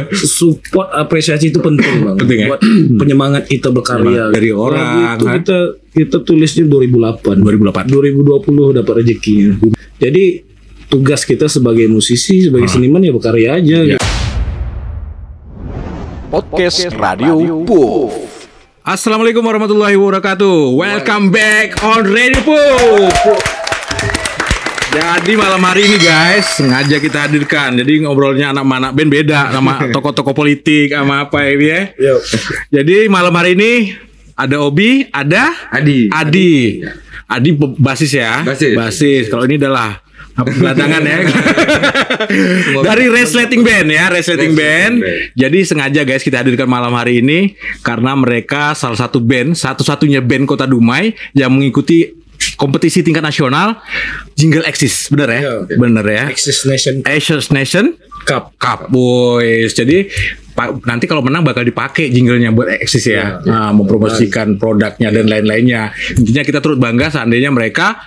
Support apresiasi itu penting Bang. Penting ya? Buat penyemangat kita berkarya. Dari orang, Lagu itu kita tulisnya 2008. 2020 dapat rezekinya. Jadi tugas kita sebagai musisi, sebagai seniman ya berkarya aja. Ya. Podcast Radio Puff. Assalamualaikum warahmatullahi wabarakatuh. Welcome back on Radio Puff. Jadi malam hari ini guys, sengaja kita hadirkan. Jadi ngobrolnya anak-anak band beda sama tokoh-tokoh politik sama apa ya. Yo. Jadi malam hari ini ada Obi, ada Adi. Adi basis ya. Basis. Kalau ini adalah belakangan ya. Dari Resleting Band ya, Resleting Band. Jadi sengaja guys kita hadirkan malam hari ini karena mereka salah satu band, satu-satunya band Kota Dumai yang mengikuti kompetisi tingkat nasional Jingle Axis, bener ya? Bener ya. Axis Nation Cup, boys. Jadi nanti kalau menang bakal dipakai jinglenya buat Axis ya. Mempromosikan produknya dan lain-lainnya. Intinya kita turut bangga seandainya mereka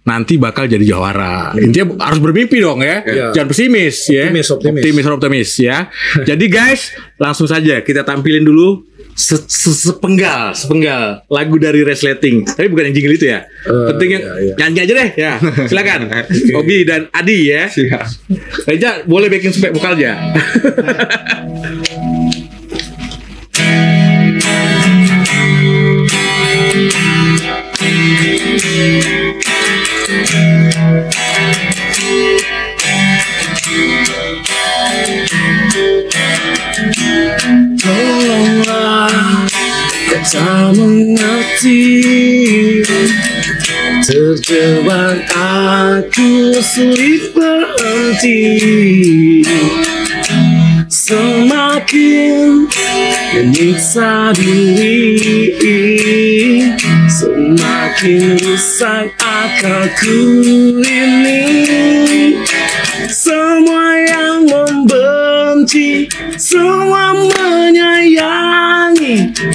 nanti bakal jadi juara. Intinya harus bermimpi dong ya. Jangan pesimis ya. Optimis ya. Jadi guys, langsung saja kita tampilin dulu sepenggal lagu dari Resleting. Tapi bukan yang jingle itu ya. Penting yang nyanyi aja deh ya. Silakan. Obi dan Adi ya. Reja boleh backing spek vokal aja. Tolonglah kau tak mengerti, terjebak aku sulit berhenti, semakin menyiksa diri, semakin rusak akalku ini. Semua yang membenci, semua menyayangi,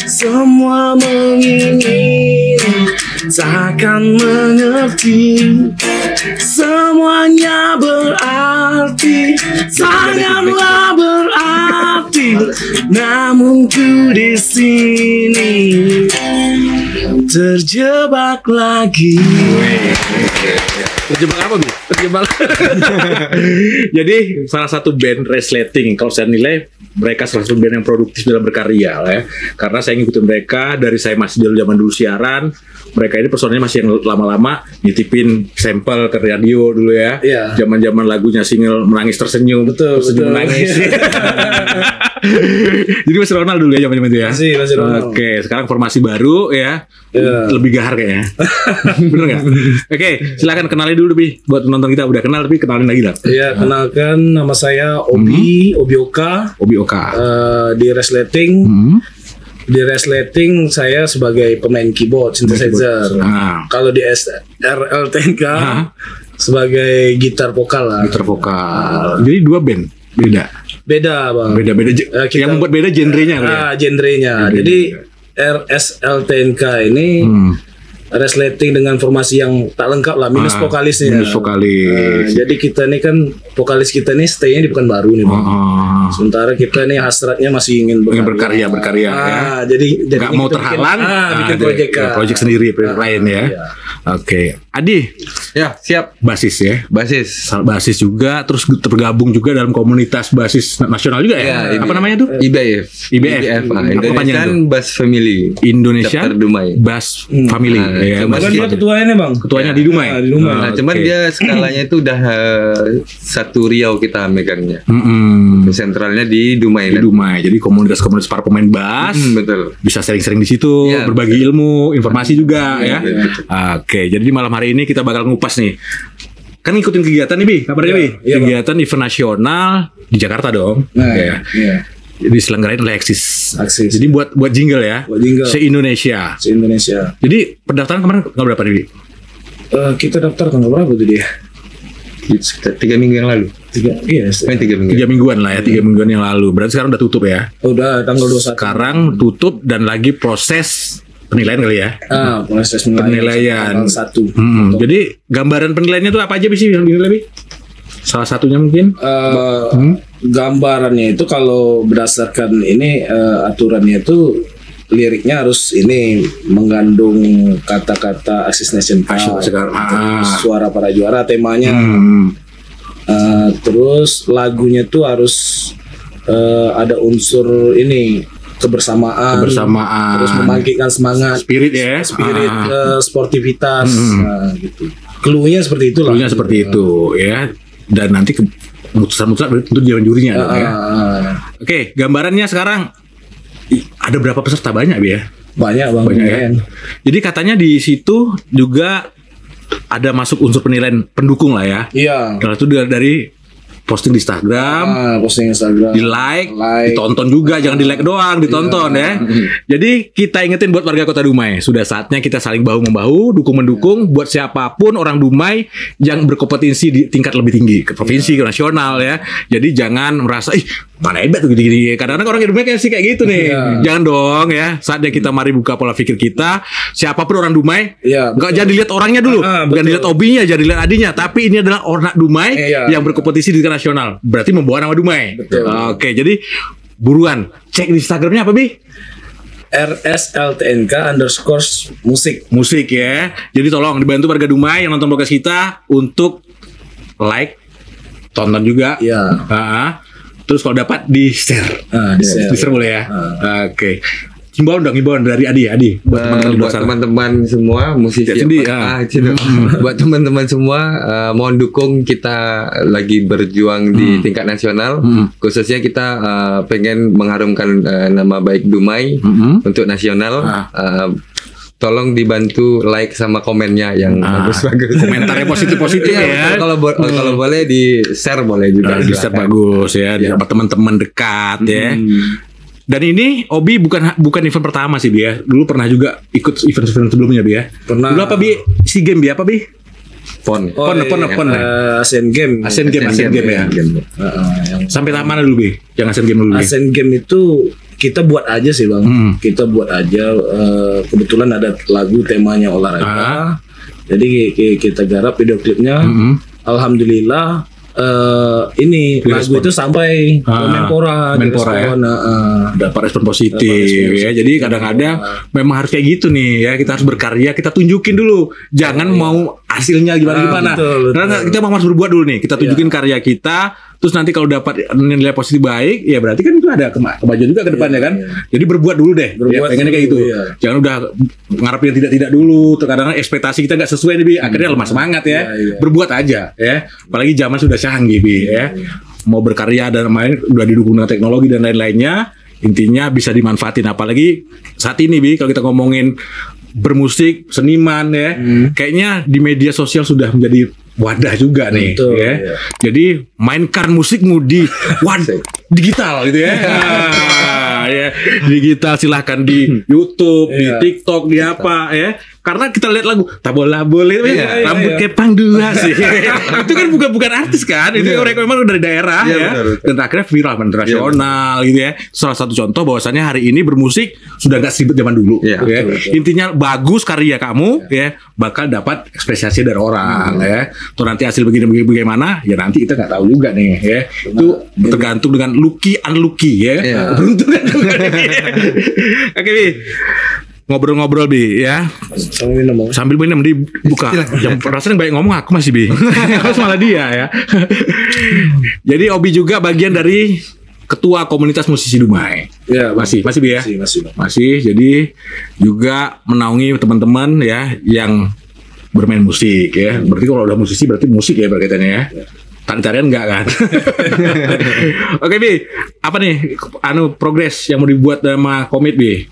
semua mengingini, takkan mengerti. Semuanya berarti, sangatlah berarti, namun ku di sini terjebak lagi. Terjebak apa Bu? Terjebak. Jadi salah satu band Resleting, kalau saya nilai mereka salah satu band yang produktif dalam berkarya lah ya. Karena saya ngikutin mereka dari saya masih zaman dulu siaran. Mereka ini personelnya masih yang lama-lama nitipin sampel ke radio dulu ya. Zaman-zaman lagunya single Menangis Tersenyum. Betul. Menangis. Jadi masih Ronald dulu ya zaman itu ya. Masih Ronald. Oke, sekarang formasi baru ya. Lebih gahar kayaknya. Bener nggak? Oke, silakan kenalin dulu Bi. Buat penonton kita udah kenal tapi kenalin lagi lah. Iya, kenalkan nama saya Obi Oka. Di Resleting. Di Resleting saya sebagai pemain keyboard synthesizer. Kalau di SRL10K sebagai gitar vokal lah. Gitar vokal. Jadi dua band beda Bang. Beda. Yang membuat beda genrenya kali ya? Genrenya. Jadi RSL10K ini Resleting dengan formasi yang tak lengkap lah, minus vokalisnya. Minus vokalis. Jadi kita nih kan vokalis kita nih stay-nya di Pekanbaru nih Bang. Sementara kita nih hasratnya masih ingin berkarya ya. Jadi nggak mau terhalang bikin project sendiri lain ya. Oke. Adi. Ya, siap. Basis ya. Basis juga, terus tergabung juga dalam komunitas basis nasional juga ya. Apa namanya tuh? IBF. Indonesian Bass Family. Indonesian Bass Family. Cuman dia ketuanya Bang. Ketuanya di Dumai. Cuman dia skalanya itu udah satu Riau kita megangnya. Sentralnya di Dumai. Jadi komunitas para pemain bass. Betul. Bisa sering-sering di situ, berbagi ilmu, informasi juga ya. Oke, jadi di malam hari ini kita bakal ngupas nih. Kan ngikutin kegiatan nih Bi, kabarnya Bi. Kegiatan event nasional di Jakarta dong. Diselenggarain oleh Axis. Jadi buat jingle ya. Se-Indonesia. Jadi pendaftaran kemarin tanggal berapa nih Bi? Kita daftar tanggal berapa tuh dia? 3 minggu yang lalu. 3 mingguan lah ya, 3 mingguan yang lalu. Berarti sekarang udah tutup ya? Udah tanggal 21. Sekarang tutup dan lagi proses penilaian kali ya? Proses penilaian. Jadi gambaran penilaiannya tuh apa aja sih yang dinilai? Salah satunya mungkin? gambarannya itu kalau berdasarkan ini aturannya itu liriknya harus ini mengandung kata-kata Axis Nation Pride, terus suara para juara temanya, terus lagunya tuh harus ada unsur ini kebersamaan, terus membangkitkan semangat, spirit ya, sportivitas, gitu. Cluenya seperti itulah. Cluenya seperti itu ya, dan nanti keputusan tentu jalan jurinya ya. Oke, gambarannya sekarang ada berapa peserta? Banyak ya? Banyak ya. Jadi katanya di situ juga ada masuk unsur penilaian pendukung lah ya. Iya. Kalau itu dari posting di Instagram, di like, ditonton juga, jangan di like doang, ditonton ya. Jadi kita ingetin buat warga Kota Dumai, sudah saatnya kita saling bahu membahu, dukung mendukung buat siapapun orang Dumai yang berkompetensi di tingkat lebih tinggi, ke provinsi, ke nasional ya. Jadi jangan merasa mana hebat tuh gini-gini. Kadang-kadang orang Dumai sih kayak gitu nih. Jangan dong ya. Saatnya kita mari buka pola pikir kita. Siapapun orang Dumai, jangan dilihat orangnya dulu, bukan dilihat hobinya, jangan dilihat adinya, tapi ini adalah orang Dumai yang berkompetisi di tingkat nasional. Berarti membawa nama Dumai. Oke, jadi buruan cek di Instagramnya apa, Bi? RSLTNK_musik ya. Jadi tolong dibantu warga Dumai yang nonton podcast kita untuk like, tonton juga. Terus kalau dapat di share, di share boleh ya. Oke. Himbauan dari Adi buat teman-teman semua musisi buat teman-teman semua, mohon dukung, kita lagi berjuang di tingkat nasional, khususnya kita pengen mengharumkan nama baik Dumai untuk nasional. Tolong dibantu like sama komennya yang bagus-bagus. Komentarnya positif-positif ya. Kalau boleh di share boleh juga. Di share bagus ya, dapat teman-teman dekat ya. Dan ini Obi bukan event pertama sih, Bi ya. Dulu pernah juga ikut event-event sebelumnya, Bi ya. Pernah. Dulu apa, Bi? SEA Games, Bi? Apa, Bi? PON Asian Game ya. Sampai tahap mana dulu, Bi? Yang Asian Game dulu, Bi? Asian Game itu kita buat aja sih, Bang. Kita buat aja, kebetulan ada lagu temanya olahraga. Jadi kita garap video klipnya. Alhamdulillah ini lagu itu sampai Menpora ya. Dapat respon positif ya. Jadi kadang-kadang memang harus kayak gitu nih ya. Kita harus berkarya, kita tunjukin dulu. Jangan mau hasilnya gimana-gimana. Karena kita harus berbuat dulu nih. Kita tunjukin karya kita. Terus nanti kalau dapat nilai positif baik, ya berarti kan itu ada kemajuan juga ke depannya kan. Jadi berbuat dulu deh. Pengennya kayak gitu. Jangan udah ngarepin tidak dulu. Terkadang ekspektasi kita nggak sesuai nih, Bi. Akhirnya lemah semangat ya. Berbuat aja ya. Apalagi zaman sudah canggih, Bi ya. Mau berkarya dan main udah didukung dengan teknologi dan lain-lainnya. Intinya bisa dimanfaatin. Apalagi saat ini, Bi, kalau kita ngomongin bermusik, seniman ya, kayaknya di media sosial sudah menjadi wadah juga nih. Betul, ya. Jadi mainkan musikmu di digital gitu ya. Ya, digital silahkan di YouTube, di TikTok, di apa ya. Karena kita lihat lagu tak boleh rambut kepang dua sih. Itu kan bukan artis kan, itu mereka memang dari daerah ya. Dan akhirnya viral internasional gitu ya. Salah satu contoh bahwasannya hari ini bermusik sudah gak seribet zaman dulu. Ya. Intinya bagus karya kamu ya, bakal dapat apresiasi dari orang ya. Tuh nanti hasil begini bagaimana ya nanti kita nggak tahu juga nih ya. Itu tergantung dengan lucky unlucky ya. Beruntung kan. Oke, Bi. Ngobrol-ngobrol, Bi ya. Sambil minum dibuka. Yang rasanya baik ngomong aku masih, Bi. Harus malah dia ya. Jadi Obi juga bagian dari ketua komunitas musisi Dumai. Ya, masih Bi ya. Masih. Jadi juga menaungi teman-teman ya yang bermain musik ya. Berarti kalau udah musisi berarti musik ya berkaitannya ya. Tarian enggak kan? Oke, Bi. Apa nih progres yang mau dibuat sama komit, Bi?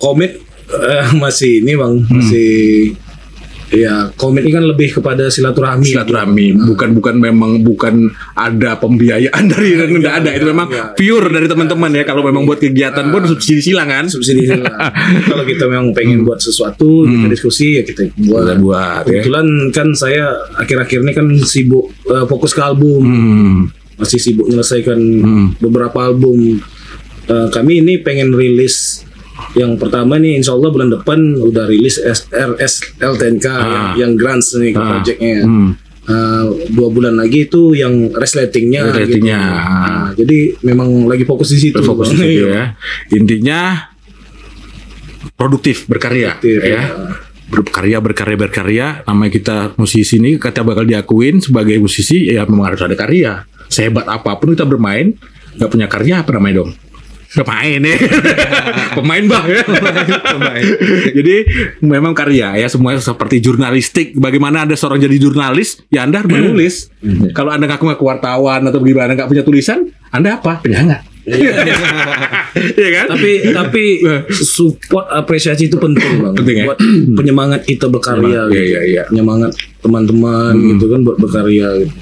Komit masih ini, Bang, masih ya, komit ini kan lebih kepada silaturahmi. Bukan ada pembiayaan dari enggak ada. Itu memang pure dari teman-teman ya. Kalau memang buat kegiatan pun subsidi silang kan? Subsidi silang. Kalau kita memang pengen buat sesuatu, kita diskusi ya kita buat. Kebetulan kan saya akhir-akhir ini kan sibuk fokus ke album. Masih sibuk menyelesaikan beberapa album. Kami ini pengen rilis yang pertama nih, insya Allah bulan depan udah rilis RSLTNK yang grants nih projectnya. 2 bulan lagi itu yang resletingnya. Gitu. Nah, jadi memang lagi fokus di situ. Fokus di situ ya. Intinya produktif, berkarya, ya. Berkarya. Namanya kita musisi ini, kita bakal diakuin sebagai musisi ya memang harus ada karya. Sehebat apapun kita bermain, nggak punya karya apa namanya dong? Pemain ya. Pemain bah ya. Pemain. Jadi memang karya ya, semuanya seperti jurnalistik. Bagaimana Anda seorang jadi jurnalis, ya Anda harus menulis. Kalau Anda ngaku wartawan atau bagaimana nggak punya tulisan, Anda apa? Penyanyi. Iya kan? Tapi support apresiasi itu penting Bang. Penting, ya? Buat penyemangat kita berkarya. Iya. Penyemangat teman-teman gitu kan buat berkarya gitu.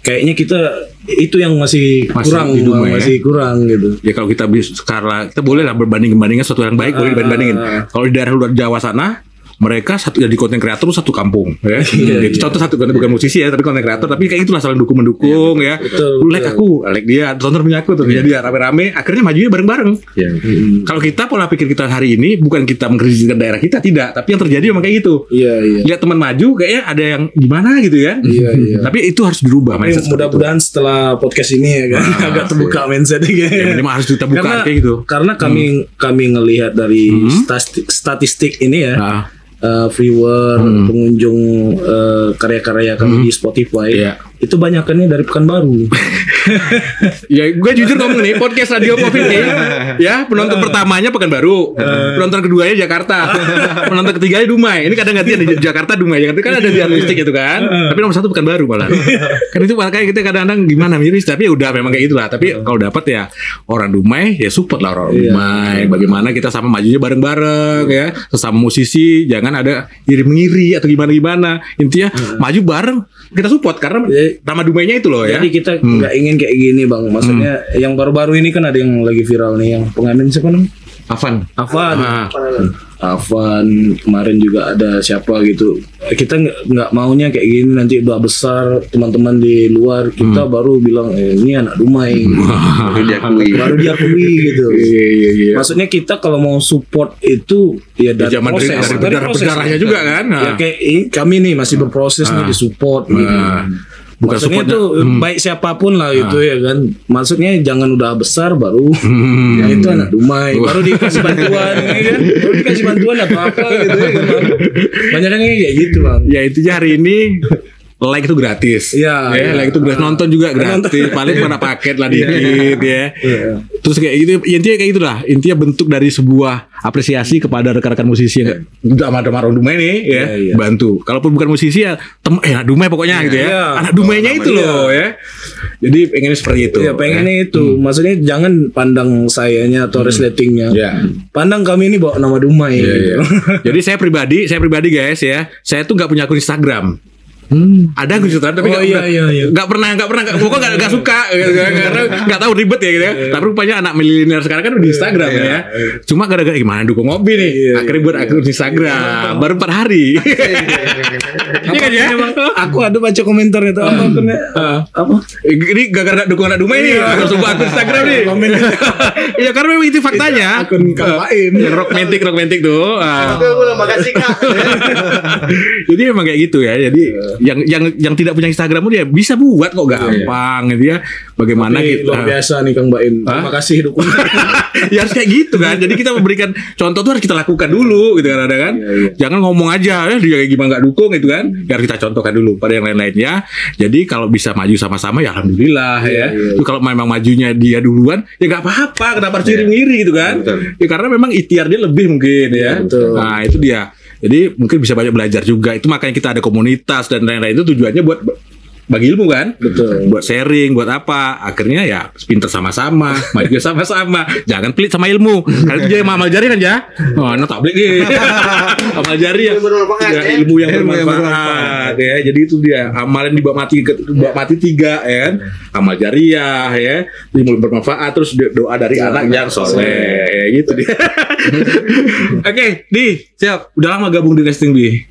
Kayaknya kita itu yang masih kurang gitu. Ya kalau kita sekarang kita boleh lah berbanding-bandingkan sesuatu yang baik, boleh dibandingin. Kalau di daerah luar Jawa sana, mereka jadi konten kreator satu kampung ya. Itu contoh satu, bukan musisi ya, tapi konten kreator, tapi kayak itulah saling mendukung ya. Lu like aku, like dia, tonton punya aku tuh. Jadi rame-rame akhirnya majunya bareng-bareng. Kalau kita pola pikir kita hari ini bukan kita mengkritiskan daerah kita, tidak, tapi yang terjadi memang kayak gitu. Lihat teman maju kayaknya ada yang gimana gitu ya. Tapi itu harus dirubah. Mudah-mudahan setelah podcast ini ya kan agak terbuka mindset ya, memang harus kita buka kayak gitu. Karena kami ngelihat dari statistik ini ya. Viewer, pengunjung karya-karya kami di Spotify itu banyakannya dari Pekanbaru. Ya gue jujur ngomong nih, podcast Radio Covid nih ya, penonton pertamanya Pekanbaru, penonton keduanya Jakarta, penonton ketiganya Dumai. Ini kadang gantian di Jakarta Dumai, Jakarta kan ada diagnostik itu kan, tapi nomor 1 Pekanbaru malah. Kan itu makanya kita kadang-kadang gimana miris, tapi ya udah memang kayak gitulah. Tapi kalau dapat ya orang Dumai ya support lah orang Dumai. Bagaimana kita sama majunya bareng-bareng ya, sesama musisi, jangan ada iri-mengiri atau gimana-gimana. Intinya maju bareng, kita support karena nama Dumainya itu loh ya. Jadi kita nggak ingin kayak gini Bang. Maksudnya yang baru-baru ini kan ada yang lagi viral nih, yang pengantin siapa namanya? Afan kemarin juga ada siapa gitu. Kita nggak maunya kayak gini, nanti udah besar teman-teman di luar kita baru bilang ini anak Dumai baru diakui gitu. Maksudnya kita kalau mau support itu ya dari proses, dari berdarahnya juga kan. Ya kayak kami nih masih berproses nih di support gitu. Bukan maksudnya itu baik siapapun lah gitu ya kan. Maksudnya jangan udah besar baru ya itu anak Dumai baru dikasih bantuan ya kan. Baru dikasih bantuan atau apa gitu ya kan. Banyaknya kayak gitu Bang. Ya itu hari ini like itu gratis. Like itu gratis, nonton juga gratis. Paling mana paket lah dikit ya. Terus kayak gitu, intinya kayak gitulah. Intinya bentuk dari sebuah apresiasi kepada rekan-rekan musisi yang sama orang Dumai nih ya. Bantu. Kalaupun bukan musisi ya anak Dumai pokoknya gitu ya. Anak Dumainya itu loh ya. Jadi pengennya seperti itu. Ya pengennya itu. Maksudnya jangan pandang sayanya atau resletingnya. Pandang kami ini bawa nama Dumai gitu. Jadi saya pribadi guys ya. Saya tuh nggak punya akun Instagram. Ada gue cerita tapi nggak pernah pokoknya nggak suka karena nggak tahu ribet ya gitu ya. Tapi rupanya anak milenial sekarang kan di Instagram ya. Cuma gara-gara gimana dukung ngopi nih akhirnya buat akun Instagram baru 4 hari. Iya kan ya? Aku ada baca komentarnya tuh apa? Ini gara-gara dukung anak Dumai nih langsung buat akun Instagram nih. Iya karena memang itu faktanya. Akun kampain yang romantik tuh. Makasih Kak. Jadi emang kayak gitu ya. Jadi yang tidak punya Instagram dia bisa buat kok gampang gitu ya. Bagaimana kita luar biasa nih Kang Baim. Terima kasih dukungan. Ya harus kayak gitu kan. Jadi kita memberikan contoh tuh harus kita lakukan dulu gitu kan, ada kan. Jangan ngomong aja dia kayak gimana nggak dukung gitu kan. Ya harus kita contohkan dulu pada yang lain-lainnya. Jadi kalau bisa maju sama-sama ya alhamdulillah ya. Kalau memang majunya dia duluan ya nggak apa-apa. Kenapa harus iri-iri gitu kan? Ya karena memang ikhtiar dia lebih mungkin ya. Nah itu dia. Jadi mungkin bisa banyak belajar juga. Itu makanya kita ada komunitas dan lain-lain itu tujuannya buat bagi ilmu kan, buat sharing, buat apa? Akhirnya ya pinter sama-sama, maju sama-sama. Jangan pelit sama ilmu. Karena itu jadi amal jari kan ya. Oh, tablik nih. Amal jari ya. Ilmu yang bermanfaat ya. Jadi itu dia. Amal yang dibawa mati 3 ya kan. Amal jariah ya. Ilmu bermanfaat terus doa dari anak yang soleh ya gitu dia. Oke, Di. Siap. Udah lama gabung di Resting Bi?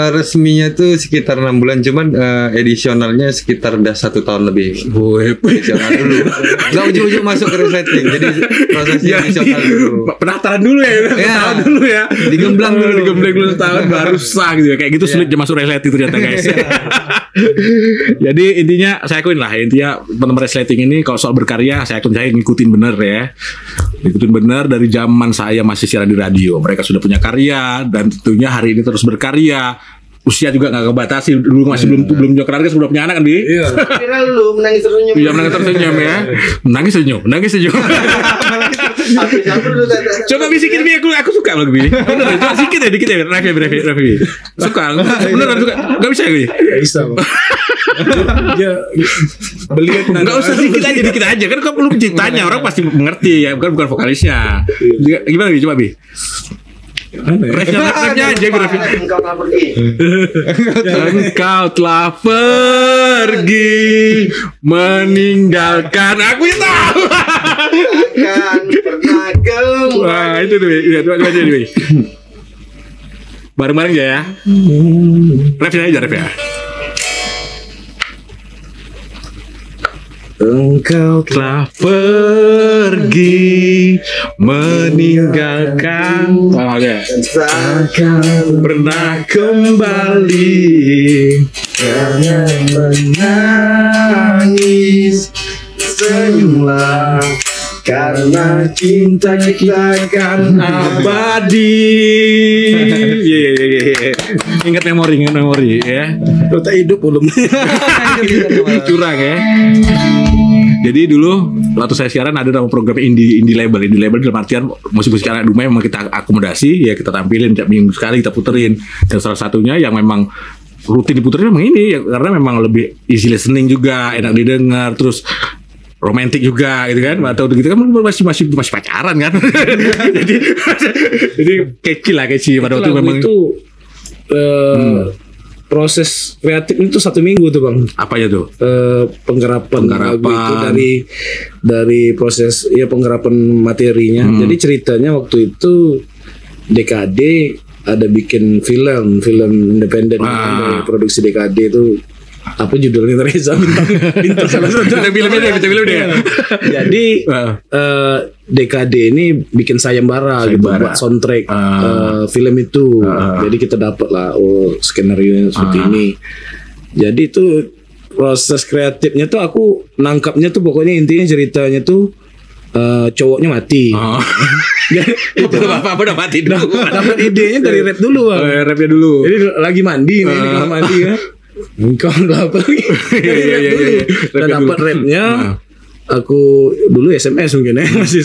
Resminya tuh sekitar 6 bulan, cuman edisionalnya pokoknya sekitar udah 1 tahun lebih. Profesional dulu. Gak ujung-ujung masuk ke resleting. Jadi prosesnya profesional dulu. Pendaftaran dulu ya. Tahun dulu ya. Digemblang dulu setahun baru sah gitu ya. Kayak gitu sulit masuk resleting ternyata guys. Jadi intinya saya akuin lah, intinya teman-teman resleting ini kalau soal berkarya saya akun, saya ngikutin bener ya. Ngikutin bener dari zaman saya masih siaran di radio. Mereka sudah punya karya dan tentunya hari ini terus berkarya. Usia juga nggak kebatasi, dulu masih belum punya keluarga, sudah punya anak kan, Bi? Iya. Kira lu menangis tersenyum. Iya, menangis tersenyum ya. Menangis senyum. Coba bisikin, Bi, aku suka loh, Bi. Bener, coba sedikit ya, dikit ya, Raffi. Suka, beneran suka. Gak bisa, Bi? Gak bisa, Bang. Ya, beliau nggak usah dikit aja kan, kalau belum ditanya orang pasti mengerti ya, bukan vokalisnya. Gimana, Bi? Coba, Bi. Refnya aja Engkau telah pergi meninggalkan aku itu tahu. Akan pernah kembali. Wah itu tuh, coba aja deh. Bareng-bareng aja ya. Refnya aja ref ya. Engkau telah pergi meninggalkan, takkan pernah kembali, jangan menangis, senyumlah, karena cinta kita kan abadi. Ingat memori ya. Lo tak hidup belum? Curang ya. Jadi dulu waktu saya siaran ada nama program indie label dalam artian musik-musik anak Dumai memang kita akomodasi ya, kita tampilin tiap minggu sekali kita puterin, dan salah satunya yang memang rutin diputerin memang ini ya, karena memang lebih easy listening juga, enak didengar, terus romantis juga gitu kan, atau gitu kan masih pacaran kan. jadi catchy pada waktu memang itu proses kreatif itu 1 minggu tuh Bang. Apa ya tuh? Penggarapan lagu itu dari proses ya penggarapan materinya. Jadi ceritanya waktu itu DKD ada bikin film independen dari produksi DKD itu, apa judulnya, Reza bintang salah satu filmnya dia. Jadi DKD ini bikin sayembara gitu buat soundtrack film itu. Jadi kita dapat lah skenario seperti ini. Jadi itu proses kreatifnya tuh aku nangkapnya tuh pokoknya intinya ceritanya tuh cowoknya mati. Itu apa udah mati dulu. Dapat idenya dari rap dulu Bang. Rapnya dulu. Jadi lagi mandi nih, kalau mandi kan. Engkau apa lagi? Dan dapat rapnya. Aku dulu SMS mungkin ya, masih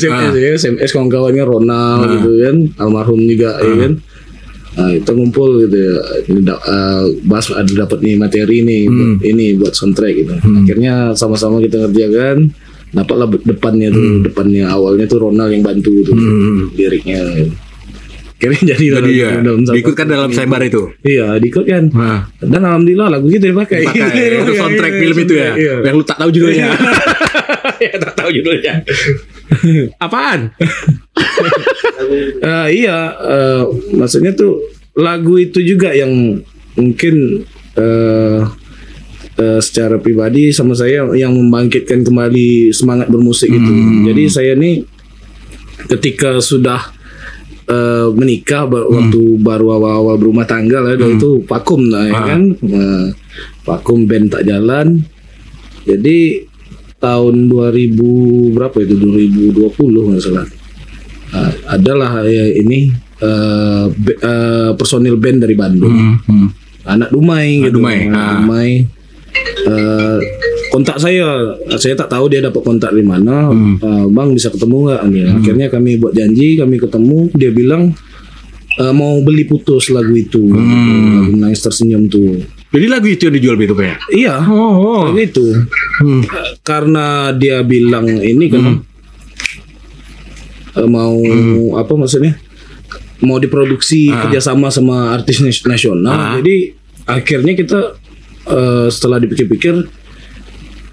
SMS kawan-kawannya Ronald gitu kan, almarhum juga ya kan. Nah, itu ngumpul gitu ya, bahas ada dapat nih materi nih ini buat soundtrack gitu. Akhirnya sama-sama kita ngerjakan, dapatlah depannya awalnya tuh Ronald yang bantu tuh liriknya. Akhirnya jadi diikutkan dalam sayembara itu. Iya, diikutkan. Dan alhamdulillah lagu kita dipakai. Itu soundtrack film itu ya. Yang lu tak tahu judulnya. Ya, tak tahu judulnya. Apaan? Maksudnya tuh lagu itu juga yang mungkin secara pribadi sama saya yang membangkitkan kembali semangat bermusik itu. Jadi saya nih ketika sudah menikah waktu baru awal-awal berumah tangga lah, itu vakum lah ya kan, vakum band tak jalan. Jadi tahun 2000 berapa itu 2020 nggak salah, adalah ya ini personil band dari Bandung, anak Dumai gitu. Dumai. Kontak saya tak tahu dia dapat kontak di mana. Bang bisa ketemu nggak? Akhirnya kami buat janji, kami ketemu. Dia bilang mau beli Putus lagu itu, lagu Menangis Tersenyum tuh. Jadi lagu itu yang dijual itu ya? Iya, lagu itu. Karena dia bilang ini kan mau apa maksudnya? Mau diproduksi kerjasama sama artis nasional. Jadi akhirnya kita setelah dipikir-pikir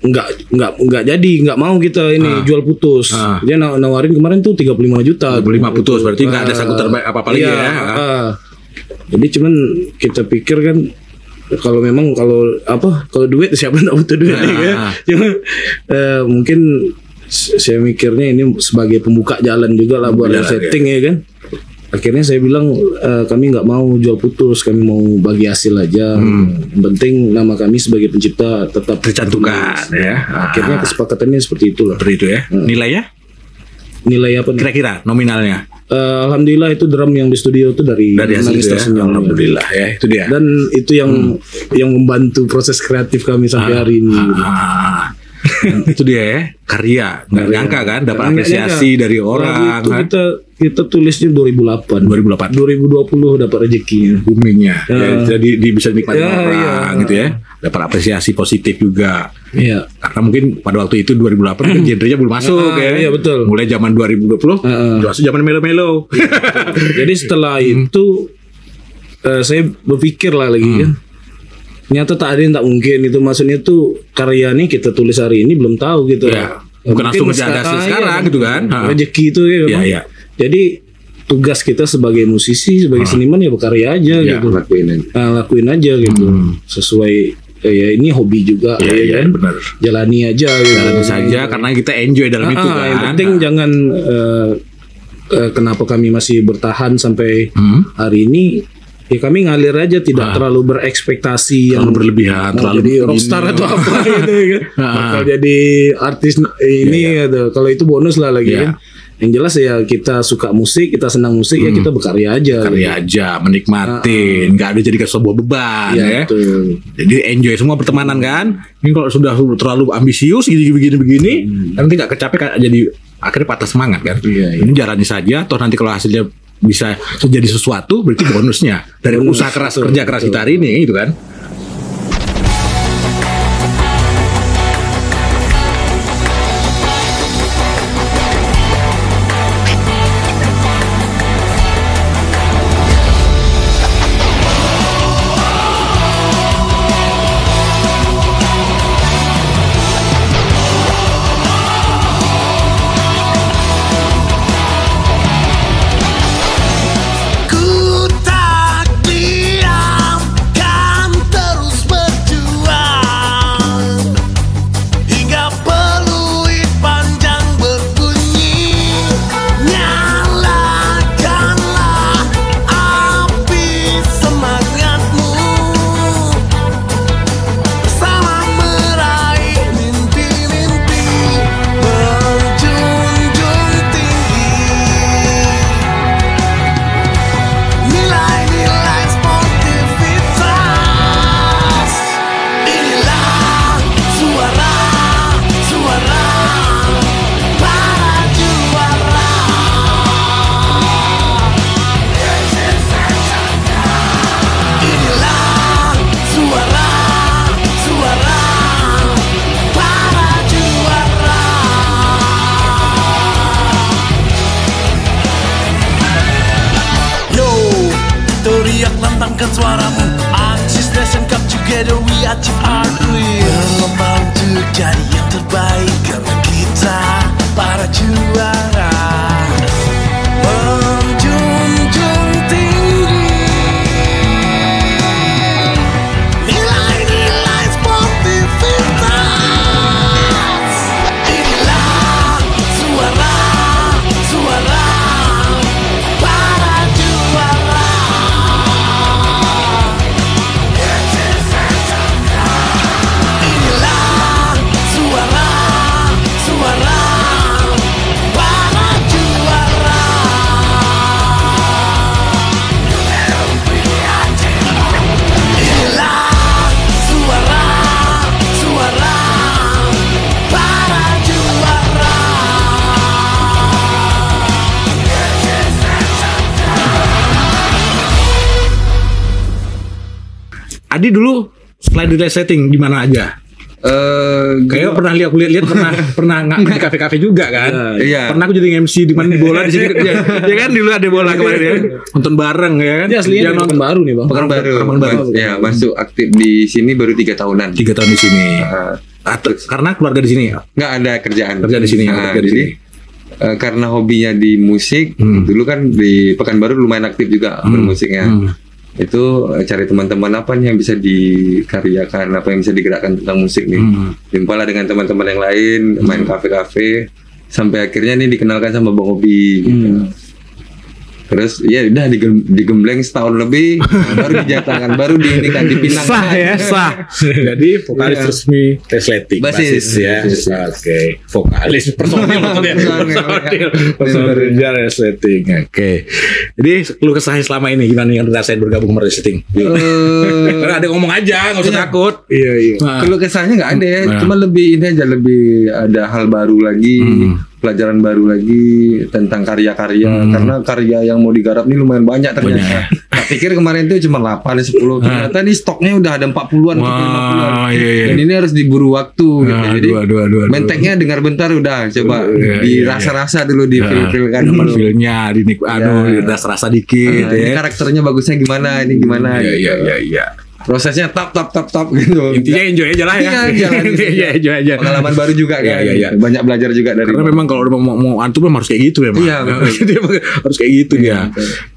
nggak jadi, nggak mau kita ini jual Putus. Dia nawarin kemarin tuh 35 juta. 35 Putus berarti nggak ada sangkut terbaik apa-apa lagi ya. Jadi cuman kita pikir kan kalau memang kalau duit siapa nggak butuh duit ya. Cuma mungkin saya mikirnya ini sebagai pembuka jalan juga lah buat setting ya kan. Akhirnya saya bilang kami nggak mau jual putus, kami mau bagi hasil aja. Yang penting nama kami sebagai pencipta tetap tercantumkan ya. Akhirnya kesepakatannya seperti itulah. Seperti itu ya. Nilainya? Nilai apa nih? Kira-kira nominalnya? Alhamdulillah itu drum yang di studio itu dari Nangis Tersenyum. Alhamdulillah ya, itu dia. Dan itu yang membantu proses kreatif kami sampai hari ini. Itu dia ya, karya. Nggak nyangka kan dapat apresiasi dari orang kan. Kita tulisnya 2008 2020 dapat rezekinya, boomingnya ya, jadi bisa dinikmati orang gitu ya, dapat apresiasi positif juga ya. Karena mungkin pada waktu itu 2008 kan genrenya belum masuk ya. Iya betul. Mulai zaman 2020 masuk zaman melo-melo. Jadi setelah itu saya berpikir lah lagi kan, ternyata tak ada yang tak mungkin itu. Maksudnya tuh karya nih kita tulis hari ini belum tahu gitu ya. Bukan langsung ada sekarang gitu kan. Rezeki itu ya. Iya. Jadi tugas kita sebagai musisi, sebagai seniman ya berkarya aja gitu. Lakuin aja gitu. Sesuai ya ini hobi juga ya kan. Benar. Jalani aja gitu. Jalani saja karena kita enjoy dalam itu kan. Yang penting jangan kenapa kami masih bertahan sampai hari ini. Ya kami ngalir aja, tidak terlalu berekspektasi yang berlebihan, terlalu jadi rockstar atau apa gitu kan. Bakal jadi artis ini gitu. Kalau itu bonus lah lagi kan. Yang jelas ya kita suka musik, kita senang musik ya kita berkarya aja. Aja, menikmatin, nggak ada jadi sebuah beban ya. Betul. Jadi enjoy semua pertemanan kan. Ini kalau sudah terlalu ambisius begini, nanti nggak kecapek jadi akhirnya patah semangat kan. Ini jalani saja, toh nanti kalau hasilnya bisa terjadi sesuatu berarti bonusnya dari usaha kerja keras kita hari ini gitu kan. Suaramu, Axis Nation Cup together we achieve our dream. Berlomba untuk jadi yang terbaik karena kita para juara. Menjunjung tinggi nilai-nilai sportivitas. Inilah suara para juara. Adi dulu selain di setting di mana aja? Kayak pernah lihat pernah di kafe-kafe juga kan? Iya. Pernah aku jadi MC di mana bola di sini ya kan dulu ada bola kemarin ya. Nonton bareng ya kan? Ini aslinya nonton baru nih, Bang. Pekan baru. Ya, masuk aktif di sini baru 3 tahunan. 3 tahun di sini. Karena keluarga di sini ya? Nggak ada kerjaan. Kerja di sini. Jadi karena hobinya di musik, dulu kan di Pekanbaru lumayan aktif juga bermusiknya. itu cari teman-teman apa nih yang bisa dikaryakan, apa yang bisa digerakkan tentang musik nih. Jumpalah dengan teman-teman yang lain, main kafe-kafe, sampai akhirnya nih dikenalkan sama Bang Obi gitu. Terus ya udah digembleng setahun lebih, baru dijatakan, baru diinikan, dipinang. Sah ya, sah. Jadi vokalis resmi Resleting, basis ya. Oke, vokalis personil maksudnya. Personil Resleting. Oke. Jadi lu kesah selama ini gimana yang ngerasain bergabung sama Resleting? Ada ngomong aja, nggak usah takut. Iya. Kalau kesahnya nggak ada ya, cuma lebih ini aja, lebih ada hal baru lagi. Pelajaran baru lagi tentang karya-karya, karena karya yang mau digarap ini lumayan banyak ternyata. Tak pikir kemarin itu cuma 8-10, ternyata ini stoknya udah ada 40-an atau 50-an. Iya. Dan ini harus diburu waktu gitu. Jadi menteknya dengar bentar udah coba dirasa-rasa dulu, di-feel-feelkan dulu. Feel-nya dirasa-rasa dikit ya. Ini karakternya bagusnya gimana, ini gimana. Iya. Prosesnya top gitu. Intinya enjoy aja lah ya. Iya, enjoy aja. Pengalaman baru juga kan. Iya. Banyak belajar juga dari. Karena memang kalau udah mau antum harus kayak gitu ya, Bang. Iya, Dia harus kayak gitu dia.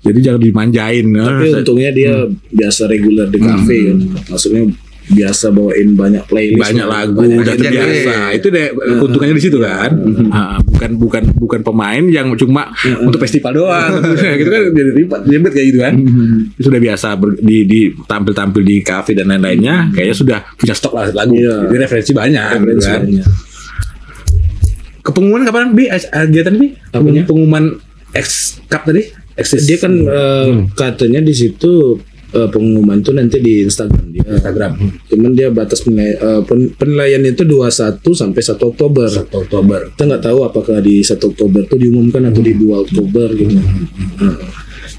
Jadi jangan dimanjain. Tapi untungnya dia biasa reguler di kafe kan. Maksudnya biasa bawain banyak playlist, banyak lagu, udah genre. terbiasa. Itu deh keuntungannya di situ kan. Bukan pemain yang cuma untuk festival doang. Gitu kan jadi ribet kayak gitu kan. Sudah biasa di tampil di kafe dan lain-lainnya, kayaknya sudah punya stok lah lagu. Jadi referensi banyak kan. Kepengumuman kapan Bi? Kegiatan Bi? Pengumuman X Cup tadi? Dia kan katanya di situ pengumuman itu nanti di Instagram. Cuman dia batas penilaian itu 21 sampai 1 Oktober. Kita nggak tahu apakah di 1 Oktober itu diumumkan atau di 2 Oktober gitu.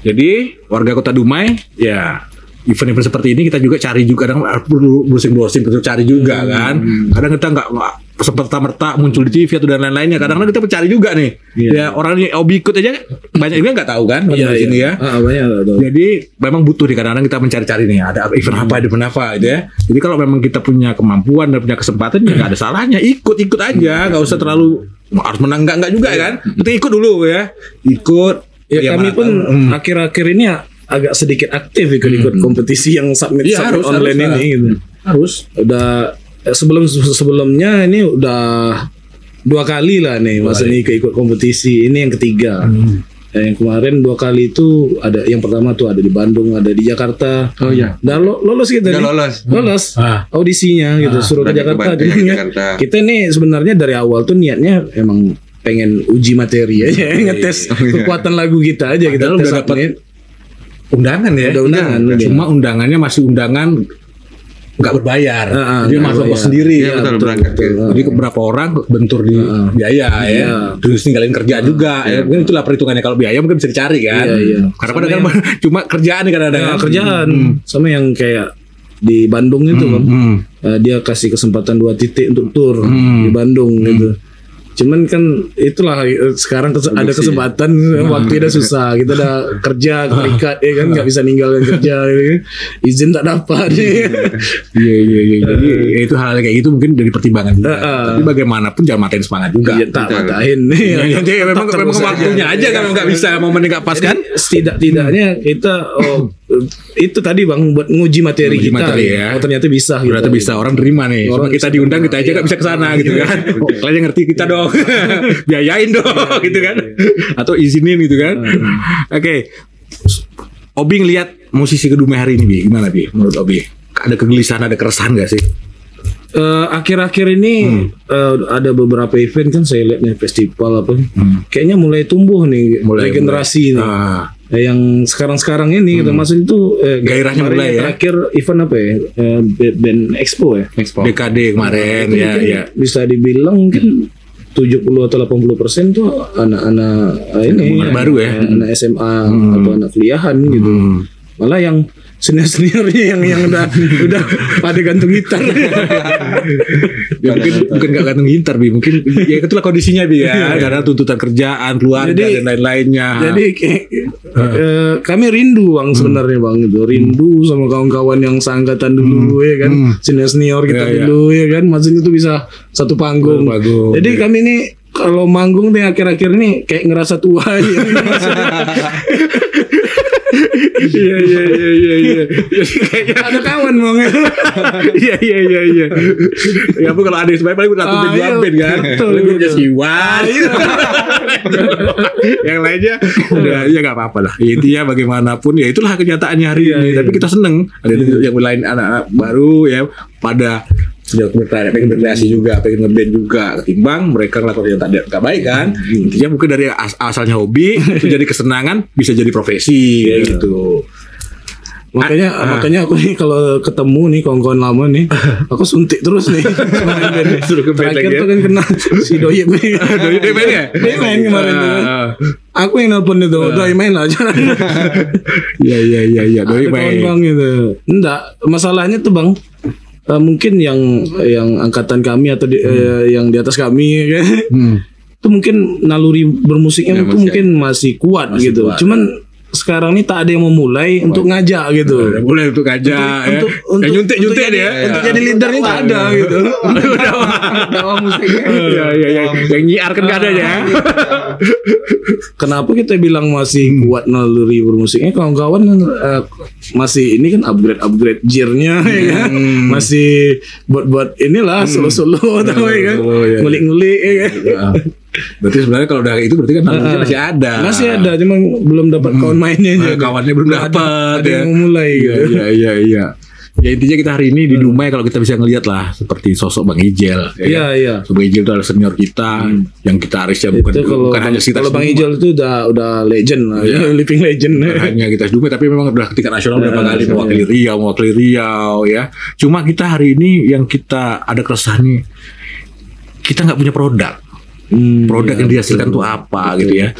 Jadi warga Kota Dumai ya, event-event seperti ini kita juga cari juga, kadang perlu browsing kita cari juga kan. Kadang kita nggak serta-merta muncul di TV atau dan lain-lainnya. Kadang-kadang kita mencari juga nih. Ya orang ini hobi ikut aja banyak juga nggak tahu kan di sini ya. Banyak nggak tahu. Jadi memang butuh nih, kadang-kadang kita mencari-cari nih ada event apa gitu ya. Jadi kalau memang kita punya kemampuan dan punya kesempatan ya nggak ada salahnya ikut aja, nggak usah terlalu harus menang nggak juga kan. Penting ikut dulu ya. Ya kami pun akhir-akhir ini agak sedikit aktif ikut kompetisi yang submit online ini gitu. Harus udah sebelumnya ini udah 2 kali lah nih maksudnya ikut kompetisi, ini yang ketiga. Yang kemarin 2 kali itu ada, yang pertama tuh ada di Bandung, ada di Jakarta. Oh iya. Dan lolos kita nih. Lolos. Audisinya gitu, suruh ke Jakarta. Kita nih sebenarnya dari awal tuh niatnya emang pengen uji materi aja, ngetes kekuatan lagu kita aja. Kita udah dapat undangan ya. Udah undangan. Cuma undangannya masih undangan nggak berbayar. Jadi masuk kos sendiri. Iya, betul, berangkat. Jadi beberapa orang bentur di biaya ya. Terus ninggalin kerjaan juga. Mungkin itulah perhitungannya, kalau biaya mungkin bisa dicari kan. Karena pada kan cuma kerjaan nih kadang-kadang. Kerjaan. Sama yang kayak di Bandung itu kan. Dia kasih kesempatan 2 titik untuk tur di Bandung gitu. Cuman kan itulah sekarang ada kesempatan, waktu udah susah, kita udah kerja terikat ya kan, nggak bisa ninggalkan kerja, izin tak dapat. Iya. Jadi itu hal kayak gitu mungkin dari pertimbangan juga. Tapi bagaimanapun jangan matain semangat juga. Tak matain. Jadi memang waktunya aja kalau nggak bisa momen nggak pas kan. Setidaknya kita itu tadi Bang buat nguji materi kita. Ya. Oh ternyata bisa. Ternyata bisa, orang terima nih. Cuma kita diundang, kita aja nggak bisa kesana gitu kan. Kalian ngerti kita dong. Biayain dong gitu kan, atau izinin gitu kan. Oke. Obi ngelihat musisi Kedumai hari ini Bi, gimana Bi menurut Obi? Ada kegelisahan, ada keresahan gak sih? Akhir-akhir ini ada beberapa event kan saya lihat nih, festival apa kayaknya mulai tumbuh nih, regenerasi nih. Yang sekarang ini kita maksud itu gairahnya mulai ya. Terakhir event apa ya? Band Expo ya. BKD kemarin ya. Bisa dibilang mungkin 70 atau 80% tuh anak-anak ini baru ya, anak SMA atau anak kuliahan gitu. Malah yang senior-seniornya yang udah pada gantung gitar. Ya, mungkin nggak gantung gitar Bi, mungkin ya itulah kondisinya Bi ya, karena tuntutan kerjaan, keluarga dan lain-lainnya. Jadi kami rindu Bang sebenarnya Bang itu, rindu sama kawan-kawan yang seangkatan dulu ya kan, senior kita dulu ya kan, maksudnya itu bisa satu panggung. Jadi kami ini kalau manggung nih akhir-akhir ini kayak ngerasa tua aja. Iya. Jadi kayaknya Ada kawan bang. Iya. Ya pun kalau ada yang sebaik paling satu band dua band kan. Paling grupnya Siwan. Yang lainnya udah ya nggak apa-apa lah. Intinya bagaimanapun ya itulah kenyataannya hari ini. Tapi kita seneng ada yang lain anak-anak baru ya pada sudah pengen berkreasi juga, pengen ngeband juga, ketimbang mereka ngelakuin yang nggak baik kan. Intinya mungkin dari asalnya hobi itu jadi kesenangan bisa jadi profesi kayak gitu. Makanya aku nih kalau ketemu nih kawan-kawan lama nih, aku suntik terus nih. Suruh ke band lagi. Terakhir tuh kan kena si Doyep nih. Dia main ya? Dia main kemarin tuh kan. Aku yang nelpon itu, Doi main lah aja. Iya. Doi Ada main. kawan bang gitu. Enggak, masalahnya tuh bang, mungkin yang angkatan kami atau yang di atas kami kan, itu mungkin naluri bermusiknya itu mungkin masih kuat gitu. Cuman sekarang ini tak ada yang mau mulai untuk ngajak gitu. Boleh untuk ngajak ya. Untuk nyuntik dia. Untuk jadi leadernya tak ada gitu. Dakwah musiknya. Iya. Yang nyiar kan gak ada ya. Kenapa kita bilang masih kuat naluri bermusiknya? Kawan-kawan masih ini kan upgrade gearnya ya kan? Masih buat inilah solo-solo atau ya kan? Ngulik-ngulik ya kan? Berarti sebenarnya kalau udah itu berarti kan masih ada. Masih ada, cuma belum dapat kawan mainnya aja. Kawannya belum dapat ada yang mau mulai gitu. Iya. Ya intinya kita hari ini di Dumai kalau kita bisa ngelihat lah seperti sosok Bang Ijel. Iya. Bang Ijel itu adalah senior kita yang gitarisnya bukan hanya kita. Kalau Bang Ijel itu udah legend lah, living legend. Bukan hanya kita Dumai tapi memang udah tingkat nasional berapa kali mewakili Riau ya. Cuma kita hari ini yang kita ada keresahan kita nggak punya produk. Produk yang dihasilkan tuh apa gitu ya.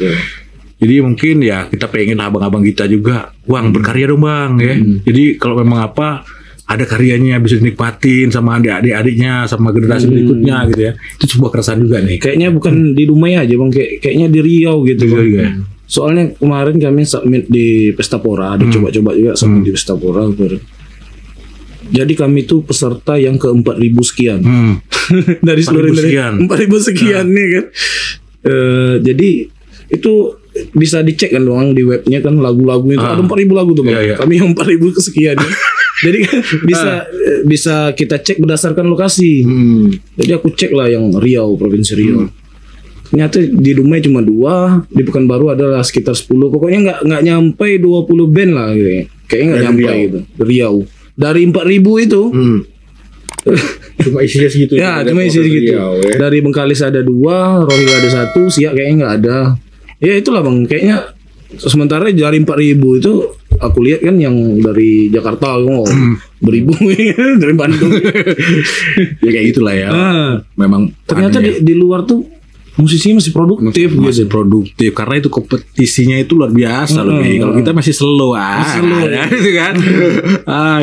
Jadi mungkin ya kita pengen abang-abang kita juga Bang berkarya dong Bang ya. Jadi kalau memang ada karyanya bisa dinikmatin sama adik-adiknya sama generasi berikutnya gitu ya. Itu sebuah keresahan juga nih. Kayaknya bukan di Dumai aja Bang, kayaknya di Riau gitu Bang. Soalnya kemarin kami submit di Pestapora, ada coba-coba juga submit di Pestapora. Jadi kami tuh peserta yang ke 4.000 sekian. Dari seluruh Indonesia 4.000 sekian nih kan. Jadi itu bisa dicek kan doang di webnya kan lagu-lagu itu ada 4.000 lagu tuh Bang. Kami yang 4.000 kesekian ya. Jadi kan bisa kita cek berdasarkan lokasi. Jadi aku cek lah yang Riau, Provinsi Riau. Ternyata di Dumai cuma 2, di Pekanbaru adalah sekitar 10. Pokoknya nggak nyampe 20 band lah gitu. Kayaknya nggak nyampe gitu. Riau. Dari 4.000 itu. Cuma isinya segitu. Ya, cuma isinya segitu. Riau, ya. Dari Bengkalis ada 2, Rohingya ada 1, Siak kayaknya nggak ada. Ya itulah Bang, kayaknya sementara dari 4.000 itu aku lihat kan yang dari Jakarta beribu dari Bandung. Ya kayak gitulah ya. Memang ternyata di luar tuh musisinya masih produktif masih produktif karena itu kompetisinya itu luar biasa loh. Kalau kita masih slow gitu kan.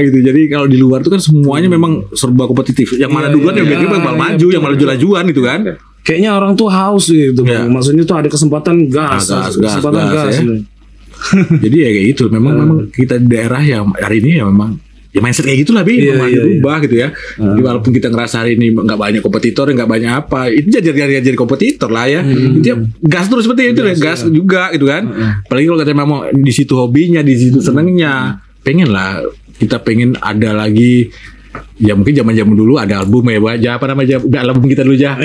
Gitu. Jadi kalau di luar tuh kan semuanya memang serba kompetitif. Yang mana duluan yang bakal maju, yang malah laju-lajuan gitu kan. Kayaknya orang tuh haus gitu Bang. Maksudnya tuh ada kesempatan gas ya. Jadi ya kayak gitu. Memang kita di daerah yang hari ini ya memang ya mindset kayak gitulah memang dirubah gitu ya. Jadi walaupun kita ngerasa hari ini nggak banyak kompetitor, nggak banyak apa, itu jadi kompetitor lah ya. Intinya gas terus seperti itu ya, gas juga gitu kan. Apalagi kalau kita memang di situ hobinya, di situ senengnya, pengen lah kita pengen ada lagi. Ya mungkin zaman-zaman dulu ada album ya, apa namanya album kita dulu aja.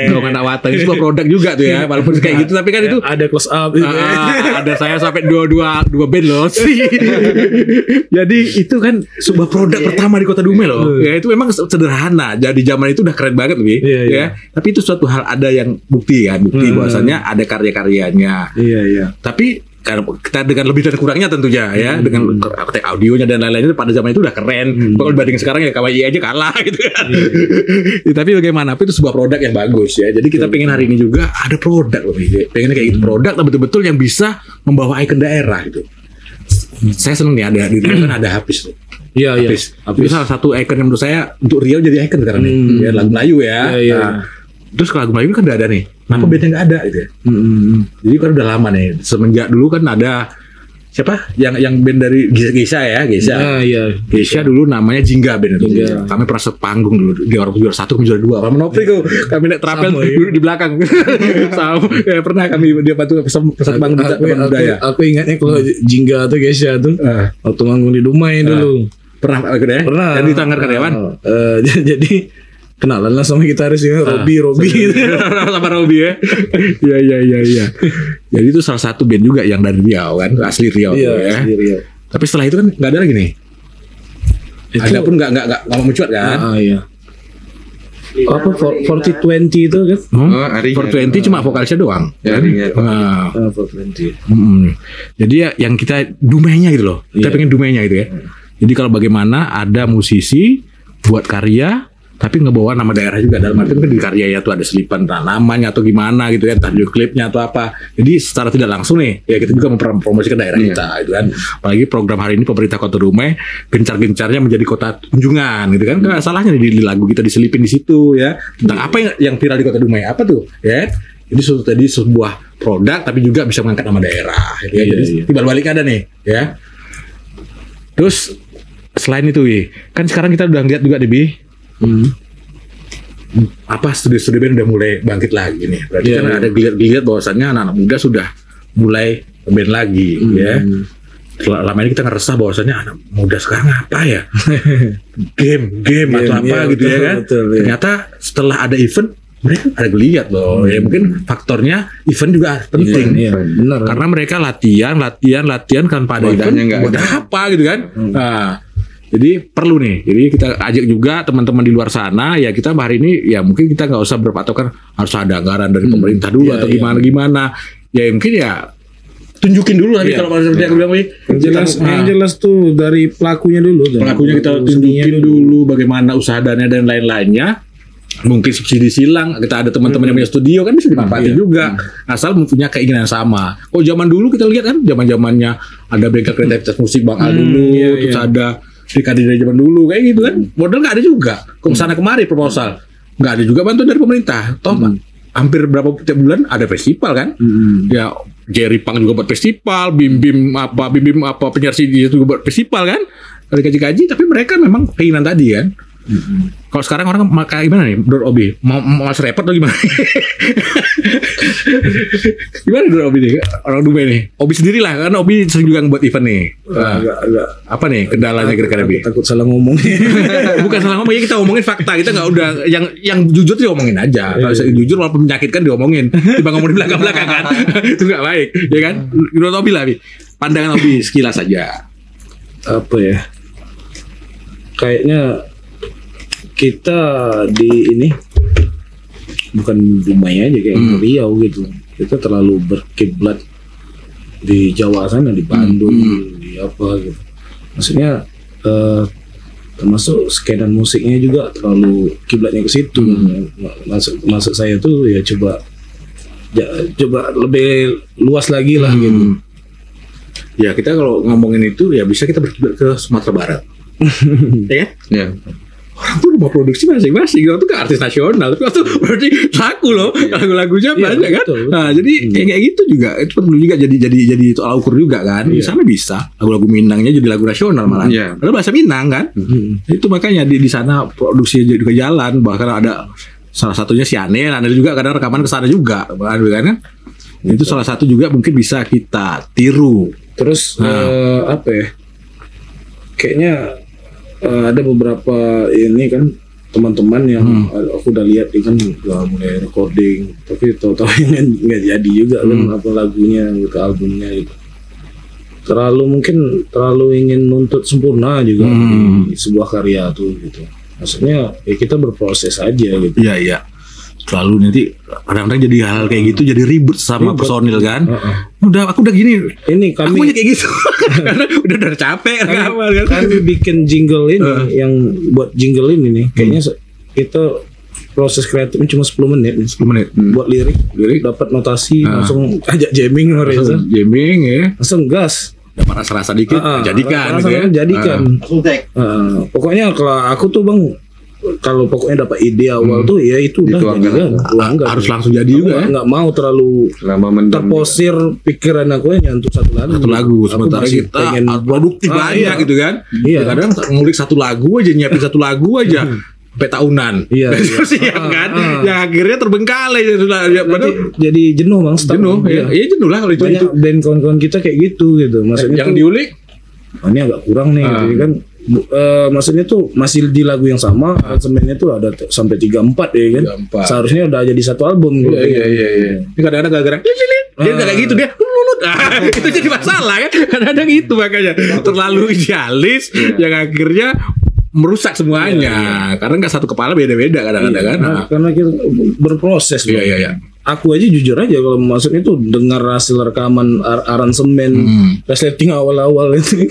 Golongan Awatan itu sebuah produk juga tuh ya, walaupun kayak gitu tapi kan itu ada close up ada saya sampai dua band loh. Jadi itu kan sebuah produk pertama di Kota Dumai loh. Ya itu memang sederhana. Jadi zaman itu udah keren banget nih. Ya. Tapi itu suatu hal ada yang bukti bahwasannya ada karya-karyanya. Iya. Tapi kita dengan lebih dan kurangnya tentunya ya, dengan audionya dan lain-lainnya pada zaman itu udah keren. Kalau dibanding sekarang ya KWI aja kalah gitu kan. Tapi bagaimanapun itu sebuah produk yang bagus ya. Jadi kita pengen hari ini juga ada produk lebih. Pengen kayak gitu produk betul-betul yang bisa membawa ikon daerah gitu. Saya seneng nih ada di Riau kan ada Hafiz tuh. Iya. Itu salah satu ikon yang menurut saya untuk Riau jadi ikon sekarang nih. Ya lagu Melayu ya. Terus kalau lagu Melayu kan udah ada nih. Kenapa bedanya nggak ada gitu ya? Jadi kan udah lama nih. Semenjak dulu kan ada siapa yang band dari Geisha ya, Geisha. Nah, iya. Geisha dulu namanya Jingga band itu. Kami pernah sepanggung dulu di orang juara 1 juara 2. Sama Nopri kok. Kami naik trapel dulu di belakang. Sama pernah kami dia bantu pesan panggung budaya. Aku ingatnya kalau Jingga tuh Geisha tuh waktu manggung di Dumai dulu. Pernah ya? Pernah. Jadi Sanggar Karyawan. Jadi kenalan lah sama gitarisnya Robi sama Robi ya. Iya. Jadi itu salah satu band juga yang dari Riau kan, asli Riau ya. Asli Riau. Tapi setelah itu kan nggak ada lagi nih. Ada pun nggak mau mencuat kan? Iya. Apa 4020 itu kan? 420 cuma vokalisnya doang. Ya, 420. Jadi ya yang kita dumainya gitu loh. Kita pengen dumainya gitu ya. Jadi kalau bagaimana ada musisi buat karya tapi ngebawa nama daerah juga, dalam arti kan di karyanya tuh ada selipan namanya atau gimana gitu ya, entah di klipnya atau apa. Jadi secara tidak langsung nih ya kita juga mempromosikan daerah kita gitu kan. Apalagi program hari ini pemerintah Kota Dumai gencar-gencarnya menjadi kota kunjungan gitu kan. Nggak salahnya di lagu kita diselipin di situ ya. Tentang apa yang viral di Kota Dumai, apa tuh ya. Jadi tadi sebuah produk tapi juga bisa mengangkat nama daerah gitu ya. Jadi timbal balik ada nih ya. Terus selain itu kan sekarang kita udah lihat juga Bi. Apa studi-studi band udah mulai bangkit lagi nih. Berarti kan ada dilihat bahwasannya anak-anak muda sudah mulai band lagi ya. Selama ini kita ngerasa bahwasannya anak muda sekarang apa ya? game atau apa gitu ya kan. Ternyata setelah ada event mereka ada geliat loh. Ya mungkin faktornya event juga penting. Benar. Karena mereka latihan kan pada event buat apa gitu kan. Nah, jadi perlu nih, jadi kita ajak juga teman-teman di luar sana ya, kita hari ini ya mungkin kita nggak usah berpatokan harus ada anggaran dari pemerintah dulu atau gimana ya mungkin ya tunjukin dulu tadi kalau seperti yang bilang yang jelas tuh dari pelakunya kita tunjukin dulu bagaimana usaha dana dan lain-lainnya. Mungkin subsidi silang, kita ada teman-teman yang punya studio kan bisa dimanfaatin juga, asal mempunyai keinginan sama. Oh zaman dulu kita lihat kan, zamannya ada bengkel kreativitas musik Bang Al dulu, terus ada Rikadi dari zaman dulu kayak gitu kan, modal nggak ada juga. Kok sana kemari proposal nggak ada juga bantuan dari pemerintah. Toh hampir berapa tiap bulan ada festival kan, ya Jerry Pang juga buat festival, Bim apa penyiar CD juga buat festival kan, ada kaji-kaji, tapi mereka memang keinginan tadi kan. Kalau sekarang orang kayak gimana nih, Dor Obi? Mau mas repot atau gimana? Gimana Dor Obi nih? Orang Dumai nih. Obi sendiri lah, karena Obi sering juga buat event nih. Agak. Apa nih kendalanya kira-kira Bi? Takut salah ngomong. Bukan salah ngomong, ya kita ngomongin fakta. Kita nggak udah yang jujur tuh diomongin aja. Kalau jujur walaupun menyakitkan diomongin. Tiba ngomong di belakang-belakang kan. Itu nggak baik, ya kan? Menurut Obi lah, Bi. Pandangan Obi sekilas saja. Apa ya? Kayaknya kita di ini bukan Dumai aja kayak Riau gitu. Kita terlalu berkiblat di Jawa sana, di Bandung, di apa gitu. Maksudnya termasuk skenan musiknya juga terlalu kiblatnya ke situ. Maksud saya tuh ya coba lebih luas lagi lah gitu. Ya kita kalau ngomongin itu ya bisa kita berkiblat ke Sumatera Barat. Ya kan? Ya. Orang tuh rumah produksi masing-masing, orang tuh ke artis nasional, tapi itu berarti laku loh, lagu-lagunya banyak kan. Betul. Nah jadi kayak gitu juga, itu perlu juga jadi tolak ukur juga kan. Di sana bisa lagu-lagu Minangnya jadi lagu nasional malah, karena bahasa Minang kan. Itu makanya di sana produksi juga jalan, bahkan ada salah satunya si Ane, ada juga kadang rekaman ke sana juga, kan. Itu salah satu juga mungkin bisa kita tiru. Terus apa ya? Kayaknya ada beberapa ini kan teman-teman yang aku udah lihat kan udah mulai recording, tapi tahu-tahu nggak jadi juga kan apa lagunya gitu, albumnya gitu. Terlalu ingin nuntut sempurna juga di sebuah karya tuh gitu. Maksudnya ya kita berproses aja gitu. Iya. Selalu nanti kadang-kadang jadi hal kayak gitu jadi ribut sama personil kan. Aku udah gini. Ini kami kayak gitu. Karena udah capek kami bikin jingle ini yang buat jingle ini nih kayaknya kita proses kreatifnya cuma 10 menit. Buat lirik dapat notasi langsung ajak jamming Reza. Jamming ya. Langsung gas. Dapat rasa-rasa dikit jadikan gitu ya. Jadikan. Pokoknya kalau aku tuh Bang kalau pokoknya dapat ide awal tuh ya itu udah harus langsung jadi juga. Nggak mau terlalu terposir pikiran aku nyantuk satu lagu. Sementara kita produktif banyak gitu kan. Iya. Kadang ngulik satu lagu aja, nyiapin satu lagu aja. Sampai tahunan. Iya. Kan? Yang akhirnya terbengkalai jadi jenuh Bang. Jenuh. Iya jenuh lah kalau itu. Banyak band kawan-kawan kita kayak gitu. Maksudnya yang diulik ini agak kurang nih gitu kan. Maksudnya tuh masih di lagu yang sama, aransemennya tuh ada sampai 3-4 ya kan. 3-4. Seharusnya udah jadi satu album gitu. Iya. Ini kadang-kadang gara-gara dia nggak kayak gitu, dia itu jadi masalah kan. Kadang-kadang itu makanya terlalu idealis yang akhirnya merusak semuanya. Karena nggak satu kepala, beda-beda kadang-kadang kan. Karena kita berproses. Iya. Aku aja jujur aja kalau maksudnya tuh dengar hasil rekaman aransemen resleting awal-awal itu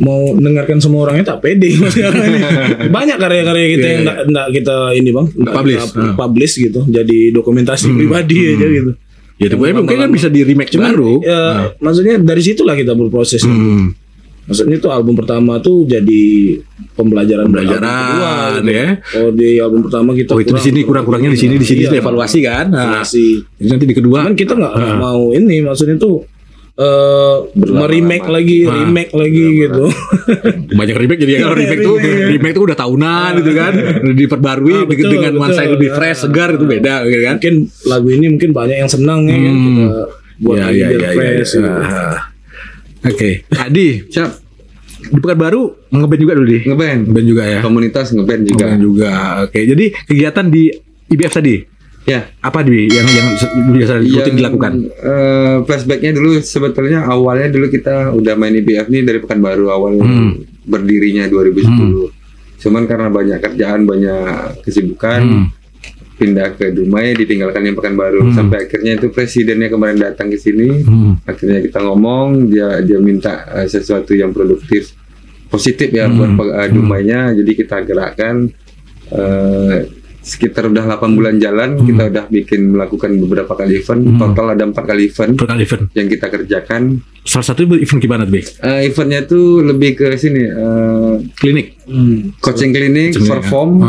mau dengarkan semua orangnya tak pede. Banyak karya-karya kita yang enggak kita ini Bang, publish gitu. Jadi dokumentasi pribadi aja gitu. Ya itu mungkin kan bisa di remake baru. Maksudnya dari situlah kita berproses. Maksudnya tuh album pertama tuh jadi pembelajaran ya. Oh di album pertama kita itu di sini kurang-kurangnya di sini evaluasi kan. Evaluasi. Nanti di kedua kan kita nggak mau ini meremake remake lagi gitu. Banyak remake jadi kalau remake tuh udah tahunan gitu kan. Diperbarui dengan nuansa yang lebih fresh, segar itu beda gitu kan. Mungkin lagu ini mungkin banyak yang senang ya kita buat fresh. Oke, Adi, siap. Di Pekanbaru ngeband juga dulu di. Ngeband juga ya. Komunitas ngeband juga. Oke, jadi kegiatan di IBF tadi. Ya. Apa di yang biasa rutin dilakukan? Flashbacknya dulu sebetulnya awalnya dulu kita udah main IBF nih dari Pekanbaru awal berdirinya 2010. Cuman karena banyak kerjaan, banyak kesibukan. Pindah ke Dumai, ditinggalkan yang Pekanbaru sampai akhirnya itu presidennya kemarin datang ke sini. Akhirnya kita ngomong, dia minta sesuatu yang produktif, positif ya buat Dumainya. Jadi kita gerakkan sekitar udah 8 bulan jalan, kita udah melakukan beberapa kali event. Total ada 4 kali event yang kita kerjakan. Salah satu event gimana tuh? Eventnya tuh lebih ke sini klinik, coaching klinik, perform,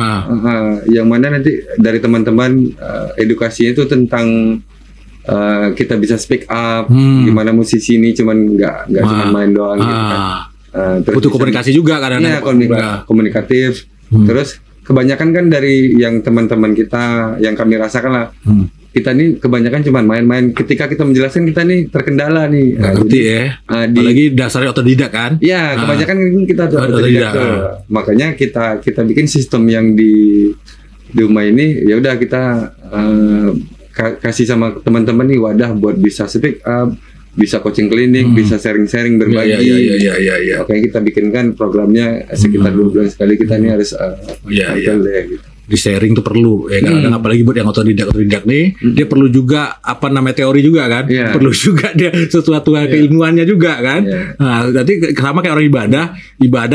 yang mana nanti dari teman-teman edukasinya itu tentang kita bisa speak up, gimana musisi ini cuman nggak cuma main doang gitu kan. Terus butuh komunikasi juga kadang-kadang. Iya, komunikatif. Terus kebanyakan kan dari yang teman-teman kita yang kami rasakan lah, kita nih kebanyakan cuma main-main. Ketika kita menjelaskan kita nih terkendala nih. Ngerti ya. Apalagi dasarnya otodidak kan? Ya, kebanyakan kita otodidak. Makanya kita bikin sistem yang di Dumai ini. Ya udah kita kasih sama teman-teman nih wadah buat bisa speak up, bisa coaching klinik, bisa sharing-sharing berbagi. Iya. Oke, kita bikinkan programnya sekitar 2 bulan sekali kita nih harus gitu. Di sharing tuh perlu ya kan, apalagi buat yang otodidak nih, dia perlu juga teori juga kan, perlu juga dia sesuatu keilmuannya juga kan. Nah, nanti sama kayak orang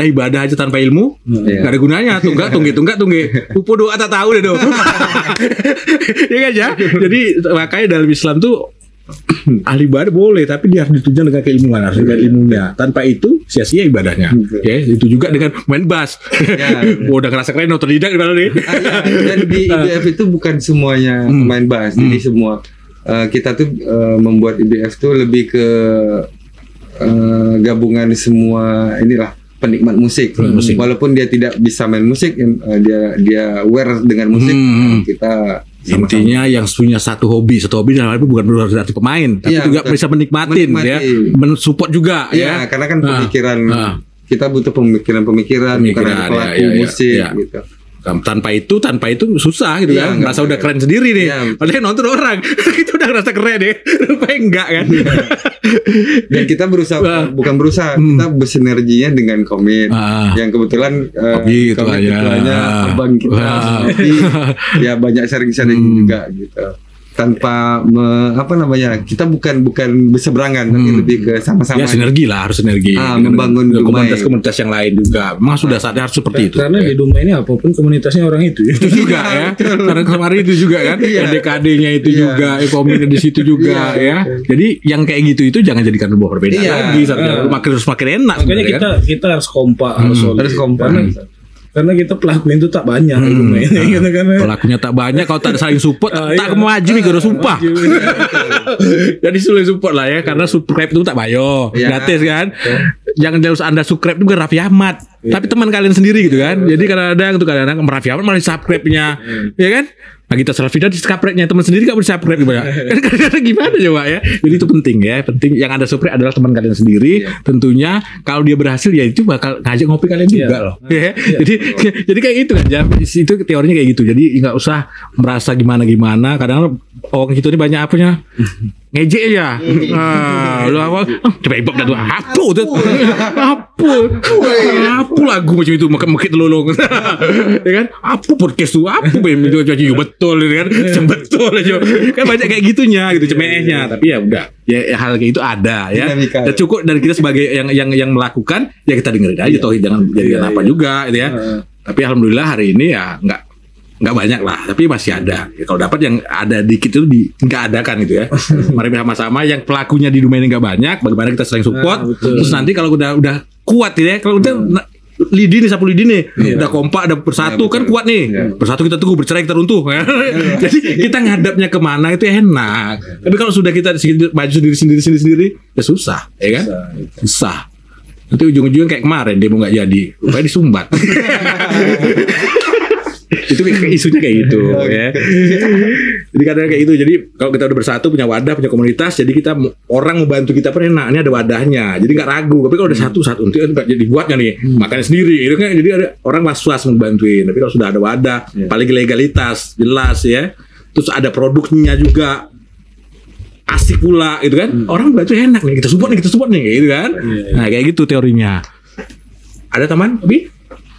ibadah aja tanpa ilmu nggak ada gunanya, tunggak upo doa tak tahu deh dong. Ya kan ya. Jadi makanya dalam Islam tuh ahli ibadah boleh, tapi dia harus ditunjang dengan keilmuan, harus dengan ilmunya. Tanpa itu sia-sia ibadahnya. Ya, itu juga dengan main bass. Udah ngerasa keren otodidak di mana nih. Dan di IBF itu bukan semuanya main bass. Jadi semua kita tuh membuat IBF tuh lebih ke gabungan semua inilah penikmat musik. Walaupun dia tidak bisa main musik, dia aware dengan musik, kita intinya yang punya satu hobi dalam hal itu bukan berarti pemain, tapi juga bisa menikmatin ya, mensupport juga ya. Karena kan pemikiran kita butuh pemikiran bukan pelaku musik gitu. Tanpa itu susah gitu kan. Merasa udah keren sendiri nih. Padahal nonton orang kita udah ngerasa keren ya. Rupanya enggak kan. Dan kita bukan berusaha, kita bersinerginya dengan Komit. Yang kebetulan Komit ketuanya abang kita. Ya banyak sharing-sharing juga gitu. Tanpa kita bukan berseberangan, tapi lebih ke sama-sama. Ya sinergi lah, harus sinergi. Membangun komunitas-komunitas yang lain juga. Memang sudah saatnya harus seperti itu. Karena di Dumai ini apapun komunitasnya orang itu. Itu juga ya. Karena kemarin itu juga kan. DKD-nya itu juga, komunitas di situ juga ya. Jadi yang kayak gitu itu jangan jadikan sebuah perbedaan lagi. Makin enak. Makanya kita harus kompak, harus kompak. Karena kita pelakunya itu tak banyak gitu kan. Pelakunya tak banyak, kalau tak ada saling support tak maju nih gue sumpah. Jadi sulit support lah ya, karena subscribe itu tak bayo, gratis kan. Jangan harus Anda subscribe itu bukan Raffi Ahmad, tapi teman kalian sendiri gitu kan. Jadi kadang-kadang Raffi Ahmad malah subscribe-nya, ya kan? Nah kita selfie dan di subscribe-nya teman sendiri gak bersubscribe gimana? Kan gimana coba ya? Jadi itu penting ya. Penting yang Anda subscribe adalah teman kalian sendiri. Tentunya kalau dia berhasil ya itu bakal ngajak ngopi kalian juga loh. Ya. Jadi kayak gitu kan. Itu teorinya kayak gitu. Jadi nggak usah merasa gimana-gimana. Kadang orang gitu ini banyak apanya. Ngejek ya. Lu apa? Coba ibab dah tuh. Apa lagu macam itu mekit lolong. Ya kan? Apa podcast tuh? Apa itu betul kan? Betul aja. Kan banyak kayak gitunya gitu cemehnya. Tapi ya udah. Ya hal kayak itu ada ya. Dan cukup dari kita sebagai yang melakukan ya kita dengerin aja toh, jangan jadi apa juga gitu ya. Tapi alhamdulillah hari ini ya nggak banyak lah, tapi masih ada. Ya, kalau dapat yang ada dikit itu nggak adakan gitu ya. Mari sama-sama yang pelakunya di dunia ini nggak banyak, bagaimana kita sering support. Terus nanti kalau udah kuat ya, kalau udah lidi nih sapu lidi nih, udah kompak, udah bersatu kan kuat nih. Bersatu kita tunggu, bercerai kita runtuh. Jadi kita ngadapnya kemana itu enak. Tapi kalau sudah kita maju sendiri ya susah, ya kan? Susah. Nanti ujung-ujungnya kayak kemarin demo nggak jadi, rupanya disumbat. Itu isunya kayak gitu ya. Jadi kadang kayak gitu. Jadi kalau kita udah bersatu, punya wadah, punya komunitas, jadi kita orang membantu kita pun enak. Ini ada wadahnya, jadi nggak ragu. Tapi kalau udah satu untuk jadi buatnya nih, makannya sendiri, itu kan jadi ada orang was-was membantuin. Tapi kalau sudah ada wadah, paling legalitas jelas ya. Terus ada produknya juga asik pula, gitu kan? Orang bantu enak nih, kita support nih, gitu kan? Nah kayak gitu teorinya. Ada teman, Bi?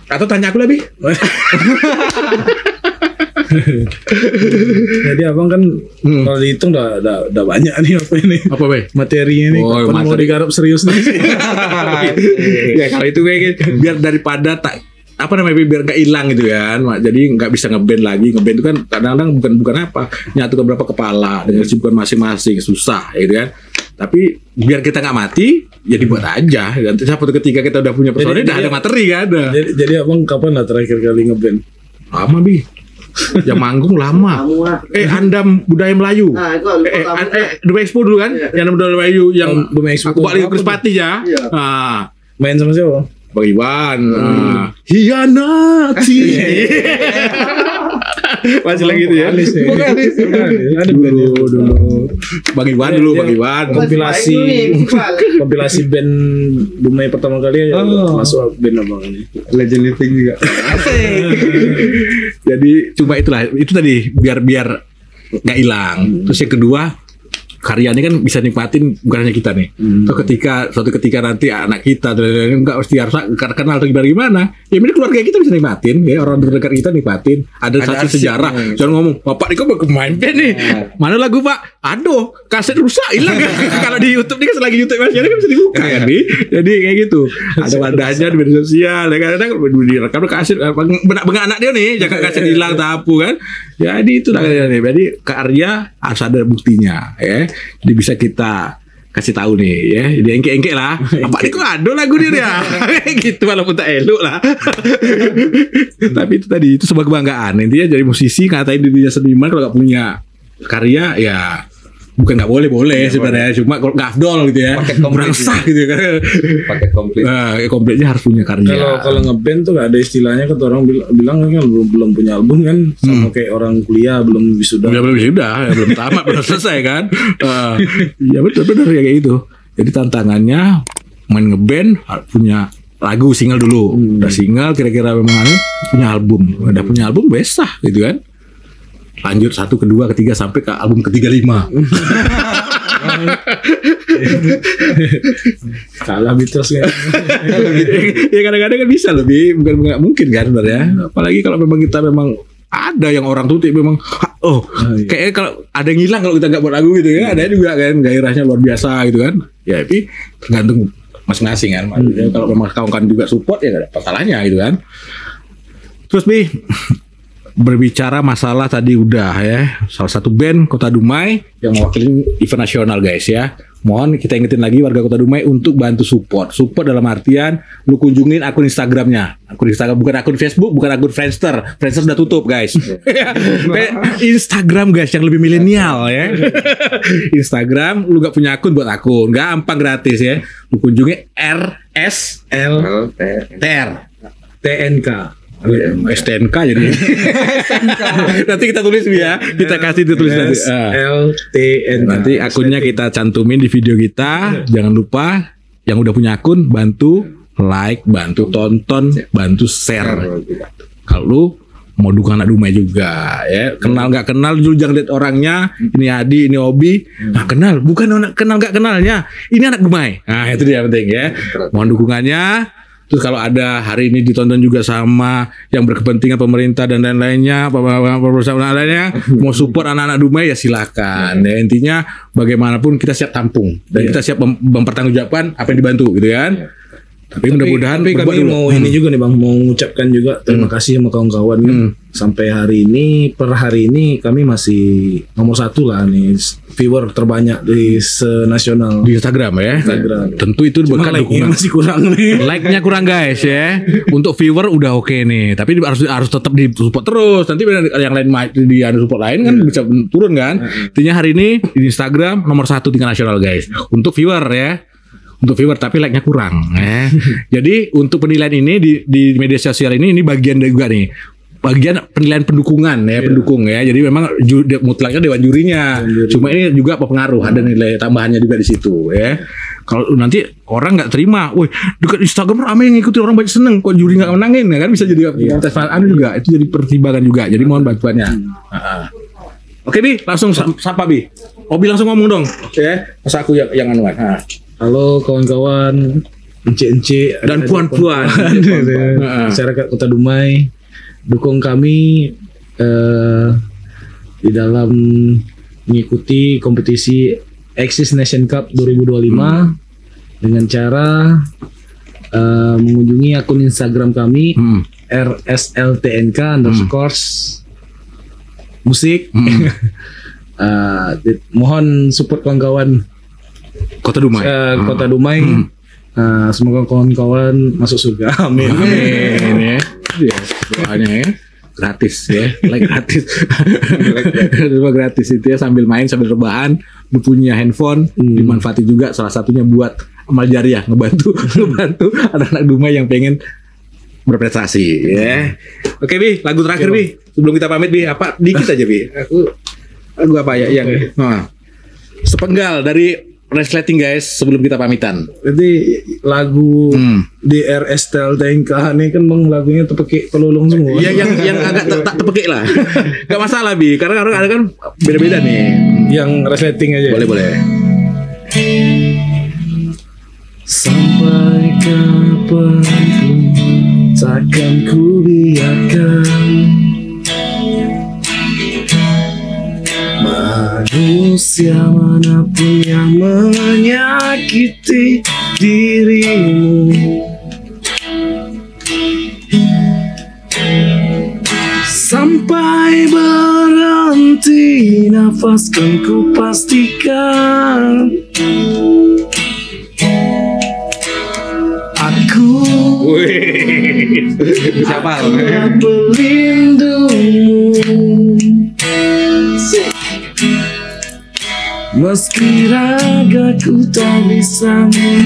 Atau tanya aku lebih? Jadi abang kan kalau dihitung udah banyak nih apa ini? Materinya nih. Kapan mau digarap serius nih? Ya kalau itu biar daripada biar nggak hilang gitu kan. Jadi nggak bisa ngeband lagi. Ngeband itu kan kadang-kadang bukan apa, nyatu ke berapa kepala dengan kesibukan masing-masing, susah gitu kan. Tapi biar kita nggak mati, ya dibuat aja. Dan suatu ketika kita udah punya personil, udah ada materi kan. Jadi abang kapan lah terakhir kali ngeband? Lama Bi. Yang manggung lama. Andam Budaya Melayu. Nah, itu Duma Expo dulu kan? Yang Budaya Melayu yang Duma Expo. Aku balik ke Krispati ya. Main sama siapa? Bang Iwan. Hianati. Masih lagi gitu ya. Ada dulu. Bang Iwan. Kompilasi band Dumai pertama kali masuk band abang ini. Legend Living juga. Jadi cuma itu tadi biar nggak hilang. Terus yang kedua, karya ini kan bisa nikmatin bukan hanya kita nih. Suatu ketika nanti anak kita enggak mesti harus kenal atau gimana. Ya ini keluarga kita bisa nikmatin, ya orang terdekat kita nikmatin. Ada saksi sejarah. Jangan ngomong, "Bapak Niko main band nih." Mana lagu, Pak? Aduh, kaset rusak hilang. Kalau di YouTube nih kan selagi YouTube Mas kan bisa dibuka kan nih. Jadi kayak gitu. Ada wadahnya di media sosial. Kadang-kadang direkam kaset benak-benak anak dia nih, jangan kaset hilang tapu kan. Jadi itu lah nih. Jadi karya harus ada buktinya ya. Jadi bisa kita kasih tahu nih ya. Jadi engke-engke lah. Apa ini kok ada lagu dia ya? Gitu walaupun tak elok lah. Tapi itu tadi itu sebuah kebanggaan. Intinya jadi musisi ngatain dirinya seniman kalau gak punya karya ya bukan nggak boleh sebenarnya, cuma kalau nggak afdol gitu ya, merasa gitu kan. Paket komplit. Komplitnya harus punya karya. Kalau ngeband tuh nggak ada istilahnya, kan orang bilang kan belum punya album kan, sama kayak orang kuliah belum wisuda. Belum tamat, belum selesai kan. Ya benar ya kayak gitu. Jadi tantangannya main ngeband punya lagu single dulu, udah single kira-kira memang punya album, udah punya album besah gitu kan. Lanjut 1, 2, 3 sampai ke album ke-35. Kalah Beatles kan. Ya kadang-kadang kan bisa lebih, bukan nggak mungkin kan sebenarnya. Apalagi kalau memang kita ada yang orang tuh memang kayaknya kalau ada yang hilang kalau kita nggak buat lagu gitu ya. Ada juga kan gairahnya luar biasa gitu kan. Ya tapi tergantung masing-masing kan. Maksudnya kalau memang kawan-kawan juga support ya nggak ada masalahnya gitu kan. Terus Bi, berbicara masalah tadi udah ya, salah satu band Kota Dumai yang mewakili event nasional guys ya, mohon kita ingetin lagi warga Kota Dumai untuk bantu support dalam artian lu kunjungin akun Instagramnya, bukan akun Facebook, bukan akun Friendster udah tutup guys. Instagram guys yang lebih milenial ya. Instagram lu gak punya akun, buat akun gampang gratis ya, lu kunjungi RSLTR TNK STNK jadi. Nanti kita tulis ya, kita kasih tulis nanti. SLTN. Nanti akunnya kita cantumin di video kita. Jangan lupa yang udah punya akun bantu like, bantu tonton, bantu share. Kalau lu mau dukung anak Dumai juga ya, kenal nggak kenal dulu jangan lihat orangnya. Ini Adi, ini Obi. Nah kenal, bukan kenal nggak kenalnya. Ini anak Dumai. Nah itu dia penting ya. Mohon dukungannya. Terus kalau ada hari ini ditonton juga sama yang berkepentingan pemerintah dan lain-lainnya, perusahaan lainnya mau support anak-anak Dumai ya silakan. Ya, intinya bagaimanapun kita siap tampung dan kita siap mempertanggungjawabkan apa yang dibantu gitu kan. Tapi mudah-mudahan kami mau ini juga nih Bang, mau mengucapkan juga terima kasih sama kawan-kawan kan. Sampai hari ini, per hari ini kami masih nomor 1 lah nih viewer terbanyak di senasional di Instagram ya. Tentu itu berkat dukungan. Masih kurang nih. Like-nya kurang guys ya. Untuk viewer udah oke nih, tapi harus tetap di support terus. Nanti yang lain di support lain kan bisa turun kan. Intinya hari ini di Instagram nomor 1 tingkat nasional guys. Untuk viewer ya. Untuk viewer tapi like-nya kurang ya. Jadi untuk penilaian ini di media sosial ini bagian juga nih. Bagian penilaian pendukungan ya, pendukung ya. Jadi memang mutlaknya dewan jurinya. Cuma ini juga berpengaruh, ada nilai tambahannya juga di situ ya. Kalau nanti orang nggak terima, woi dekat Instagram ramai yang ngikutin, orang banyak seneng, kok juri nggak menangin ya kan, bisa jadi juga. Itu jadi pertimbangan juga. Jadi mohon bantuannya. Oke Bi, langsung sapa Bi. Obi langsung ngomong dong. Ya, masa aku yang anuan. Halo kawan-kawan, encik-encik dan puan-puan masyarakat Kota Dumai, dukung kami di dalam mengikuti kompetisi Axis Nation Cup 2025 dengan cara mengunjungi akun Instagram kami RSLTNK_ musik. Mohon support kawan-kawan Kota Dumai. Kota Dumai. Semoga kawan-kawan masuk surga. Amin. Amin ya. Doanya ya. Gratis ya. Like gratis. Cuma gratis itu ya, sambil main sambil rebahan, lu punya handphone, dimanfaati juga salah satunya buat amal jariah, ngebantu anak-anak Dumai yang pengen berprestasi ya. Oke Bi, lagu terakhir Bi. Sebelum kita pamit Bi, apa dikit aja Bi. Lagu apa ya yang sepenggal dari resleting guys sebelum kita pamitan. Jadi lagu di RSLTNK ini kan Bang lagunya tepekik pelulung semua. Iya yang agak tak tepekik lah. Gak masalah Bi, karena ada kan beda-beda nih. Yang resleting aja. Boleh. Sampai kapanpun takkan ku biarkan manusia manapun yang menyakiti dirimu. Sampai berhenti nafas kan ku pastikan aku Siapa? pelindungmu. Meski ragaku tak bisa meski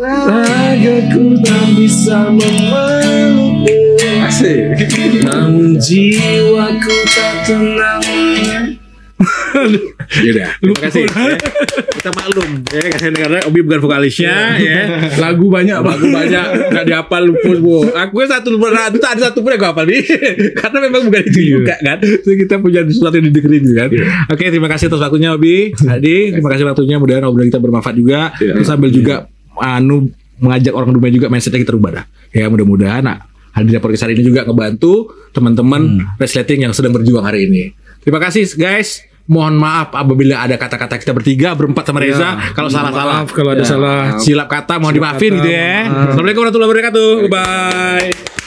ragaku tak bisa memelukmu, namun jiwaku tak tenang. Yaudah, terima kasih ya. Kita maklum ya, kasihan karena Obi bukan vokalisnya ya. Lagu banyak nggak dihafal bu. Aku satu pun yang gue hafal nih. Karena memang bukan itu juga kan. Jadi kita punya sesuatu yang didengerin kan. Oke, terima kasih atas waktunya Obi. Adi, terima kasih waktunya. Mudah-mudahan obrolan kita bermanfaat juga. Terus sambil juga mengajak orang Dumai juga mindsetnya kita rubah dah. Ya mudah-mudahan hadirnya podcast hari ini juga ngebantu teman-teman resleting yang sedang berjuang hari ini. Terima kasih guys. Mohon maaf apabila ada kata-kata kita berempat sama Reza. Kalau salah-salah, kalau ada salah silap kata mohon dimaafin gitu ya. Assalamualaikum warahmatullahi wabarakatuh. Bye.